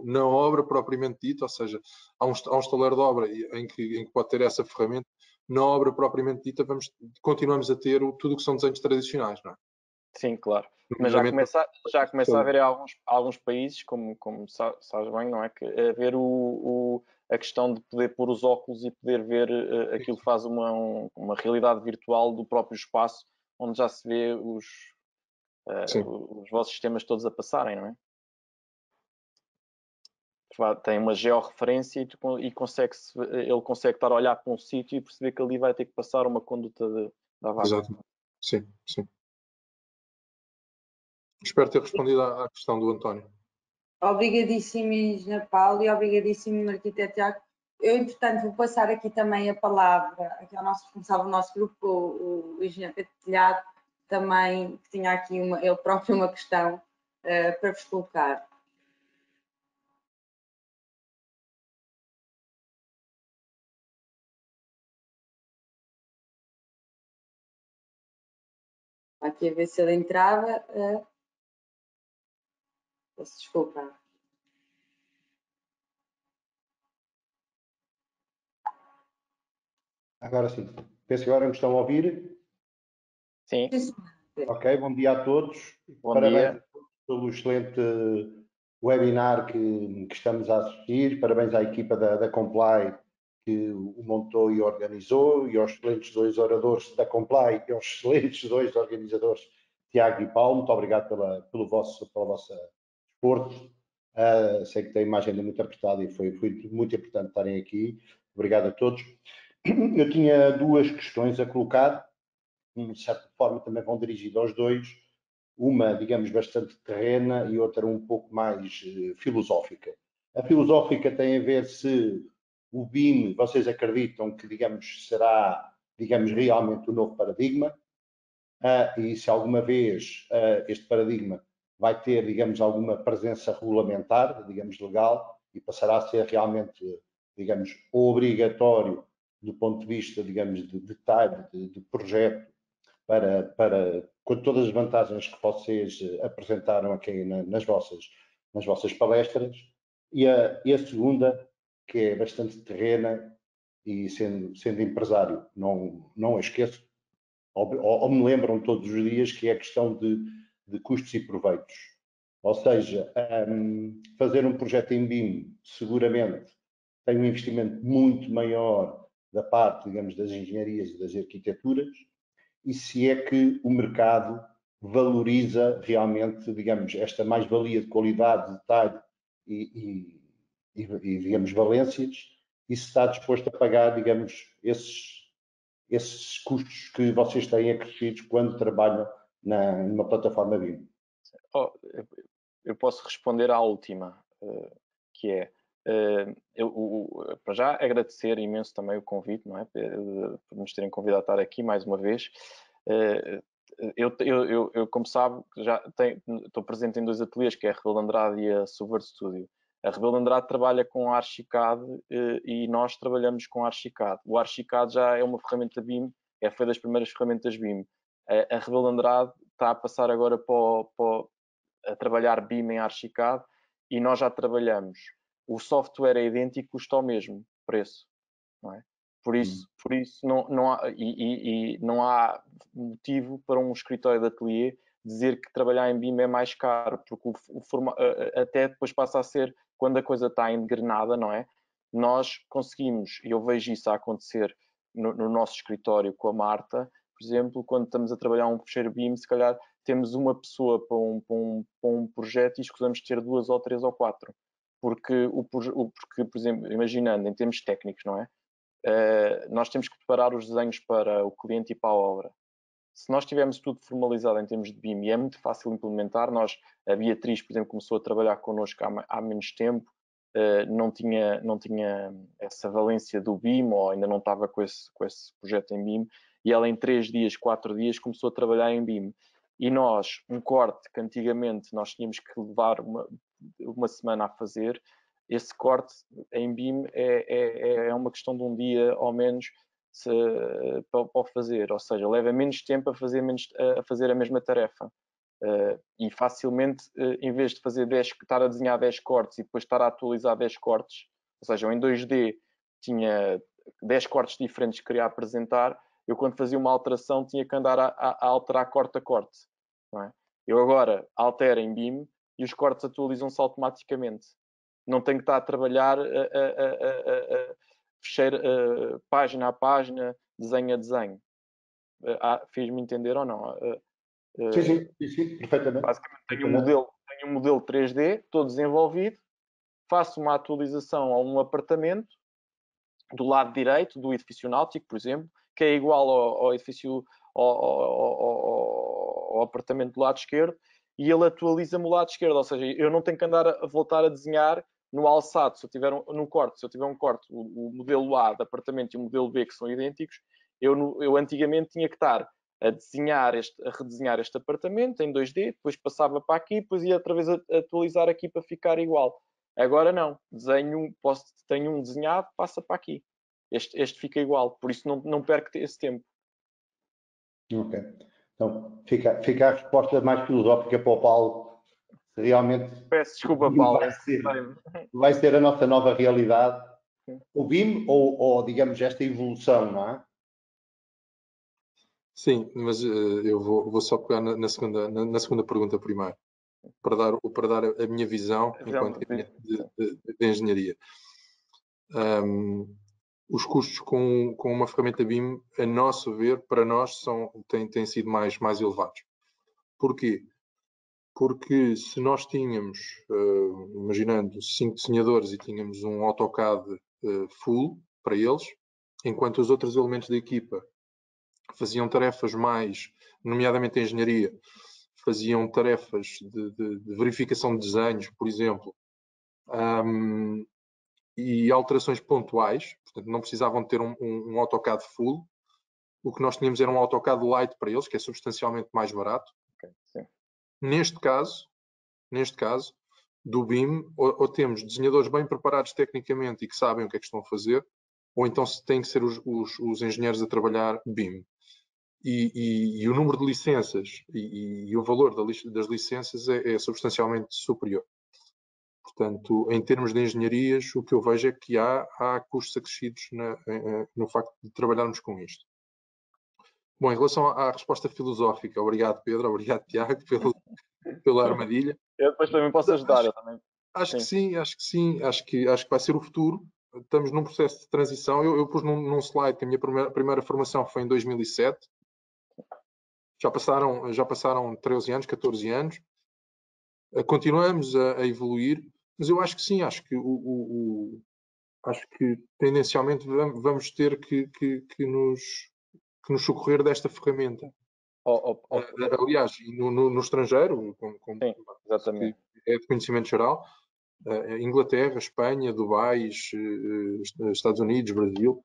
na obra propriamente dita, ou seja, há um estaleiro de obra em que pode ter essa ferramenta, na obra propriamente dita continuamos a ter tudo o que são desenhos tradicionais, não é? Sim, claro. Mas já começa a haver alguns países, como sabes bem, não é? Que haver a questão de poder pôr os óculos e poder ver aquilo faz uma realidade virtual do próprio espaço, onde já se vê os vossos sistemas todos a passarem, não é? Tem uma georreferência e ele consegue estar a olhar para um sítio e perceber que ali vai ter que passar uma conduta da vaca. Exato. Sim. Espero ter respondido à questão do António. Obrigadíssimo, Engenheiro Paulo, e obrigadíssimo, Arquiteto Tiago. Eu, entretanto, vou passar aqui também a palavra aqui ao nosso responsável do nosso grupo, o Engenheiro Pedro Telhado, também, que tinha aqui ele próprio uma questão para vos colocar. Aqui a ver se ele entrava. Peço desculpa. Agora sim. Penso que agora me estão a ouvir. Sim. Ok, bom dia a todos. Parabéns pelo excelente webinar que estamos a assistir. Parabéns à equipa da Comply que o montou e organizou, e aos excelentes dois oradores da Comply e aos excelentes dois organizadores, Tiago e Paulo. Muito obrigado pelo vosso esforço. Sei que a imagem é muito apertada e foi muito importante estarem aqui. Obrigado a todos. Eu tinha duas questões a colocar. de certa forma, também vão dirigidas aos dois, uma, digamos, bastante terrena e outra um pouco mais filosófica. A filosófica tem a ver se o BIM, vocês acreditam que, digamos, será, digamos, realmente o novo paradigma, e se alguma vez este paradigma vai ter, digamos, alguma presença regulamentar, digamos, legal, e passará a ser realmente, digamos, obrigatório do ponto de vista, digamos, de detalhe, de projeto, com todas as vantagens que vocês apresentaram aqui nas vossas palestras. E a segunda, que é bastante terrena, e sendo empresário, não a esqueço, ou me lembram todos os dias, que é a questão de custos e proveitos. Ou seja, fazer um projeto em BIM seguramente tem um investimento muito maior da parte, digamos, das engenharias e das arquiteturas, e se é que o mercado valoriza realmente, digamos, esta mais-valia de qualidade, de detalhe e, digamos, valências, e se está disposto a pagar, digamos, esses custos que vocês têm acrescidos quando trabalham numa plataforma BIM. Eu posso responder à última, que é, para já agradecer imenso também o convite, não é? Por nos terem convidado a estar aqui mais uma vez. Eu como sabe, já estou presente em 2 ateliês, que é a Rebelo Andrade e a Subvert Studio. A Rebelo Andrade trabalha com a Archicad e nós trabalhamos com a Archicad. O Archicad já é uma ferramenta BIM, foi das primeiras ferramentas BIM. A Rebelo Andrade está a passar agora a trabalhar BIM em Archicad e nós já trabalhamos. O software é idêntico, custa o mesmo preço, não é? Por isso não há motivo para um escritório de ateliê dizer que trabalhar em BIM é mais caro, porque até depois passa a ser, quando a coisa está engrenada, não é? Nós conseguimos, e eu vejo isso a acontecer no nosso escritório com a Marta, por exemplo, quando estamos a trabalhar um fecheiro BIM, se calhar temos uma pessoa para um projeto e escusamos de ter 2 ou 3 ou 4. Porque, por exemplo, imaginando em termos técnicos, não é? Nós temos que preparar os desenhos para o cliente e para a obra. Se nós tivermos tudo formalizado em termos de BIM e é muito fácil implementar, a Beatriz, por exemplo, começou a trabalhar connosco há menos tempo, não tinha essa valência do BIM, ou ainda não estava com esse projeto em BIM, e ela em 3 dias, 4 dias começou a trabalhar em BIM. E nós, um corte que antigamente nós tínhamos que levar uma semana a fazer, esse corte em BIM é uma questão de um dia ou menos para o fazer, ou seja, leva menos tempo a fazer a mesma tarefa. E facilmente, em vez de estar a desenhar 10 cortes e depois estar a atualizar 10 cortes, ou seja, eu em 2D tinha 10 cortes diferentes que queria apresentar, eu quando fazia uma alteração tinha que andar a alterar corte a corte, não é? Eu agora altero em BIM e os cortes atualizam-se automaticamente. Não tenho que estar a trabalhar página a página, desenho a desenho. Fiz-me entender ou não? Sim, perfeitamente. Basicamente tenho um modelo 3D todo desenvolvido, faço uma atualização a um apartamento do lado direito do edifício náutico, por exemplo, que é igual ao edifício, ao apartamento do lado esquerdo, e ele atualiza-me o lado esquerdo, ou seja, eu não tenho que andar a voltar a desenhar no alçado. Se eu tiver um corte, o modelo A de apartamento e o modelo B, que são idênticos, eu antigamente tinha que estar a redesenhar este apartamento em 2D, depois passava para aqui, depois ia outra vez a atualizar aqui para ficar igual. Agora não, tenho um desenhado, passa para aqui. Este fica igual, por isso não perco esse tempo. Ok. Então, fica a resposta mais filosófica para o Paulo. Realmente. Peço desculpa, Paulo. Vai ser a nossa nova realidade. O BIM ou digamos, esta evolução, não é? Sim, mas eu vou só pegar na segunda pergunta primeiro, para dar a minha visão enquanto de engenharia. Os custos com uma ferramenta BIM, a nosso ver, para nós, têm sido mais elevados. Porquê? Porque se nós tínhamos, imaginando 5 desenhadores e tínhamos um AutoCAD full para eles, enquanto os outros elementos da equipa faziam tarefas mais, nomeadamente em engenharia, faziam tarefas de verificação de desenhos, por exemplo, e alterações pontuais, portanto não precisavam ter um AutoCAD full. O que nós tínhamos era um AutoCAD Lite para eles, que é substancialmente mais barato. Sim. Neste caso, do BIM, ou temos desenhadores bem preparados tecnicamente e que sabem o que é que estão a fazer, ou então têm que ser os engenheiros a trabalhar BIM. E o número de licenças e o valor das licenças é substancialmente superior. Portanto, em termos de engenharias, o que eu vejo é que há custos acrescidos no facto de trabalharmos com isto. Bom, em relação à resposta filosófica, obrigado Pedro, obrigado Tiago pela armadilha. Eu depois também posso ajudar. Acho que sim, acho que vai ser o futuro. Estamos num processo de transição. Eu pus num slide que a minha primeira formação foi em 2007. Já passaram 13 anos, 14 anos. Continuamos a evoluir, mas eu acho que sim, acho que tendencialmente vamos ter que nos socorrer desta ferramenta. Aliás, no estrangeiro, sim, exatamente. É de conhecimento geral, Inglaterra, Espanha, Dubai, Estados Unidos, Brasil,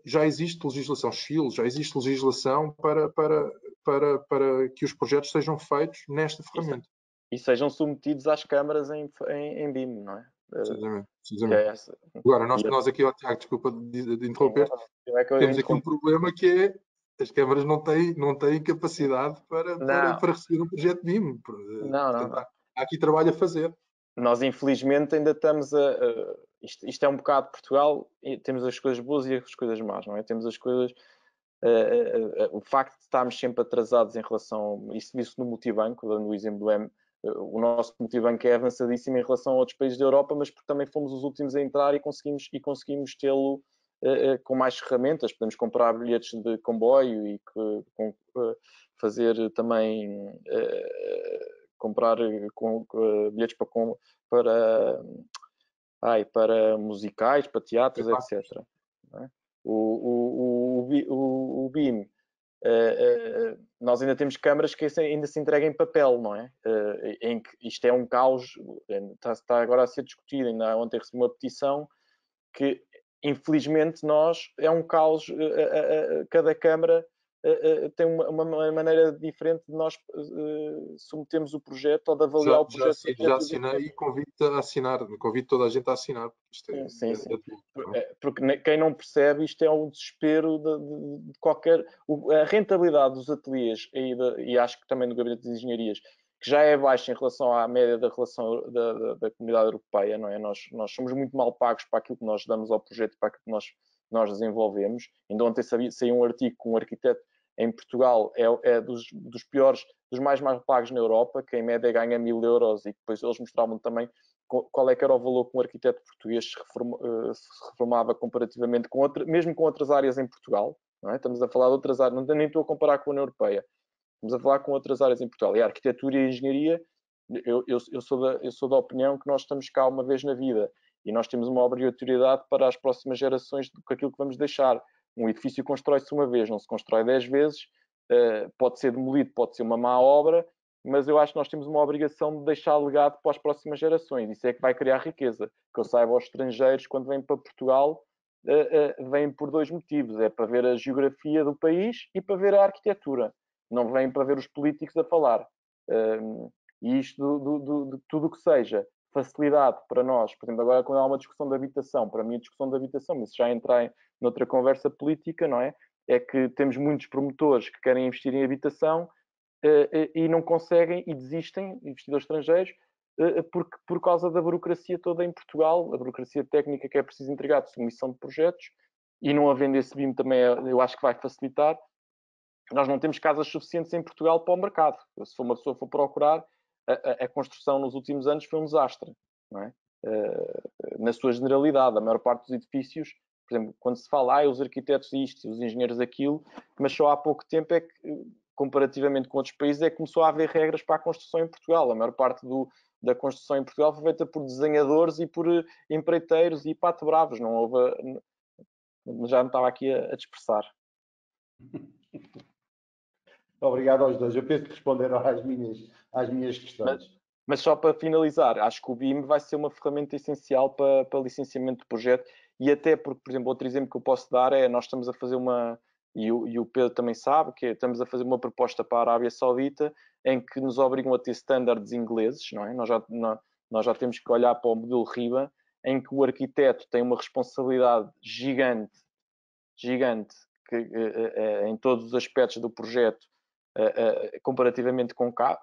já existe legislação, Chile, já existe legislação para que os projetos sejam feitos nesta ferramenta. E sejam submetidos às câmaras em BIM, não é? Precisamente. Agora, nós aqui, Tiago, desculpa de interromper, temos aqui um problema que é as câmaras não têm capacidade para receber um projeto BIM. Portanto, há aqui trabalho a fazer. Nós, infelizmente, ainda estamos isto é um bocado Portugal, e temos as coisas boas e as coisas más, não é? Temos as coisas... o facto de estarmos sempre atrasados em relação... Isso no multibanco, dando o exemplo do o nosso multibanco é avançadíssimo em relação a outros países da Europa, mas porque também fomos os últimos a entrar e conseguimos tê-lo com mais ferramentas. Podemos comprar bilhetes de comboio e fazer também comprar bilhetes para musicais, para teatros, etc. Não é? O BIM, nós ainda temos câmaras que ainda se entregam em papel, não é? Em que isto é um caos, está agora a ser discutido. Ainda ontem recebi uma petição que, infelizmente, é um caos. Cada câmara tem uma maneira diferente de nós submetermos o projeto ou de avaliar o projeto. Já assinei e convido toda a gente a assinar. Sim. Porque quem não percebe, isto é um desespero de qualquer... A rentabilidade dos ateliês e acho que também do Gabinete de Engenharias, que já é baixa em relação à média da relação da comunidade europeia, não é? Nós somos muito mal pagos para aquilo que nós damos ao projeto e para aquilo que nós desenvolvemos. Ainda ontem saiu um artigo com um arquiteto em Portugal, é dos piores, dos mais mal pagos na Europa, que em média ganha 1000 euros, e depois eles mostravam também qual é que era o valor que um arquiteto português se reformava comparativamente mesmo com outras áreas em Portugal. Não é? Estamos a falar de outras áreas, nem estou a comparar com a União Europeia. Estamos a falar com outras áreas em Portugal. E a arquitetura e a engenharia, eu sou da opinião que nós estamos cá uma vez na vida e nós temos uma obrigatoriedade para as próximas gerações com aquilo que vamos deixar. Um edifício constrói-se uma vez, não se constrói 10 vezes, pode ser demolido, pode ser uma má obra, mas eu acho que nós temos uma obrigação de deixar legado para as próximas gerações. Isso é que vai criar riqueza. Que eu saiba, aos estrangeiros, quando vêm para Portugal, vêm por 2 motivos. É para ver a geografia do país e para ver a arquitetura. Não vêm para ver os políticos a falar. E isto de tudo o que seja facilidade para nós. Por exemplo, agora quando há uma discussão de habitação, para mim a discussão de habitação, mas já entrar noutra conversa política, não é? É que temos muitos promotores que querem investir em habitação e não conseguem e desistem, investidores estrangeiros, por causa da burocracia toda em Portugal, a burocracia técnica que é preciso entregar de submissão de projetos, e não havendo esse BIM também eu acho que vai facilitar. Nós não temos casas suficientes em Portugal para o mercado. Se uma pessoa for procurar, a construção nos últimos anos foi um desastre, não é? Na sua generalidade, a maior parte dos edifícios, por exemplo, quando se fala, os arquitetos isto, os engenheiros aquilo, mas só há pouco tempo é que, comparativamente com outros países, é que começou a haver regras para a construção em Portugal. A maior parte da construção em Portugal foi feita por desenhadores e por empreiteiros e pato-bravos. Não houve... Já me estava aqui a dispersar. Obrigado aos dois. Eu penso que responderam às minhas questões. Mas só para finalizar, acho que o BIM vai ser uma ferramenta essencial para licenciamento de projeto, e até porque, por exemplo, outro exemplo que eu posso dar é, nós estamos a fazer e o Pedro também sabe, que estamos a fazer uma proposta para a Arábia Saudita em que nos obrigam a ter standards ingleses, não é? Nós já temos que olhar para o modelo RIBA, em que o arquiteto tem uma responsabilidade gigante que, em todos os aspectos do projeto, comparativamente com cá,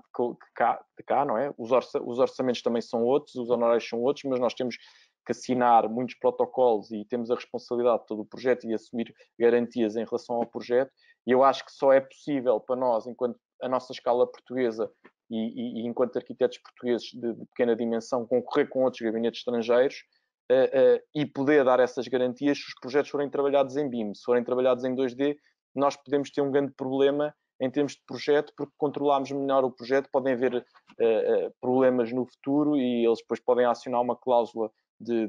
não é? Os orçamentos também são outros, os honorários são outros, mas nós temos que assinar muitos protocolos e temos a responsabilidade de todo o projeto e assumir garantias em relação ao projeto. E eu acho que só é possível para nós, enquanto a nossa escala portuguesa e enquanto arquitetos portugueses de pequena dimensão, concorrer com outros gabinetes estrangeiros e poder dar essas garantias se os projetos forem trabalhados em BIM. Se forem trabalhados em 2D, nós podemos ter um grande problema em termos de projeto, porque controlarmos melhor o projeto, podem haver problemas no futuro e eles depois podem acionar uma cláusula de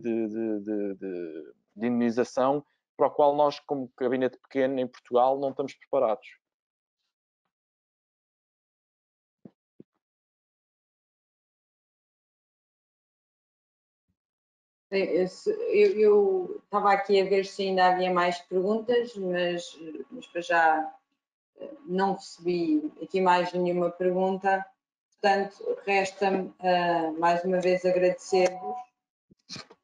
indenização para a qual nós, como gabinete pequeno em Portugal, não estamos preparados. Eu estava aqui a ver se ainda havia mais perguntas, mas para já não recebi aqui mais nenhuma pergunta. Portanto, resta-me mais uma vez agradecer-vos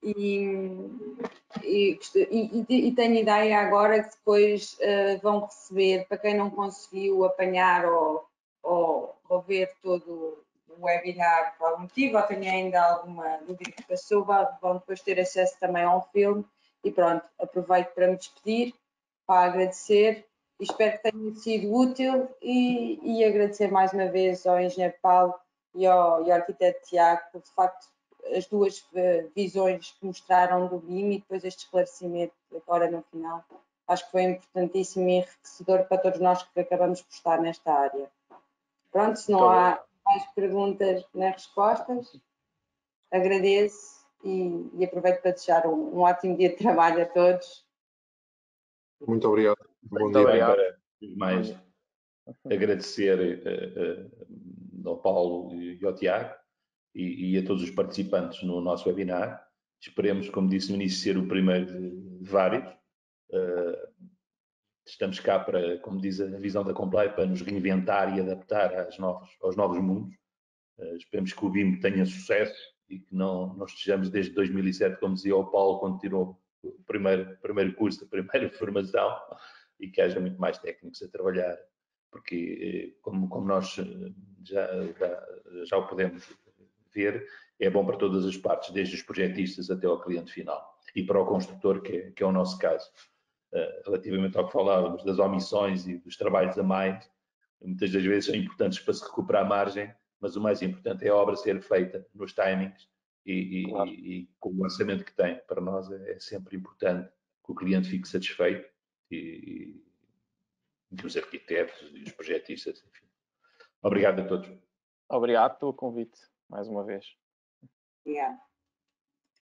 e tenho ideia agora que depois vão receber, para quem não conseguiu apanhar ou ver todo o webinar por algum motivo, ou tenha ainda alguma dúvida que passou, vão depois ter acesso também ao filme. E pronto, aproveito para me despedir, para agradecer e espero que tenha sido útil e agradecer mais uma vez ao engenheiro Paulo e ao arquiteto Tiago, por de facto as duas visões que mostraram do BIM e depois este esclarecimento agora no final. Acho que foi importantíssimo e enriquecedor para todos nós que acabamos por estar nesta área. Pronto, se não há mais perguntas nem respostas, agradeço e aproveito para desejar um ótimo dia de trabalho a todos. Muito obrigado. Bom dia. Para mais agradecer ao Paulo e ao Tiago e a todos os participantes no nosso webinar. Esperemos, como disse no início, ser o primeiro de vários. Estamos cá para, como diz a visão da Comply, para nos reinventar e adaptar aos novos mundos. Esperemos que o BIM tenha sucesso e que não estejamos desde 2007, como dizia o Paulo, quando tirou o primeiro curso, a primeira formação, e que haja muito mais técnicos a trabalhar, porque, como nós já o podemos ver, é bom para todas as partes, desde os projetistas até ao cliente final, e para o construtor, que é o nosso caso. Relativamente ao que falávamos das omissões e dos trabalhos a mais, muitas das vezes são importantes para se recuperar a margem, mas o mais importante é a obra ser feita nos timings e com o orçamento que tem. Para nós é sempre importante que o cliente fique satisfeito e os arquitetos e os projetistas, enfim. Obrigado a todos. Obrigado pelo convite, mais uma vez. Obrigada.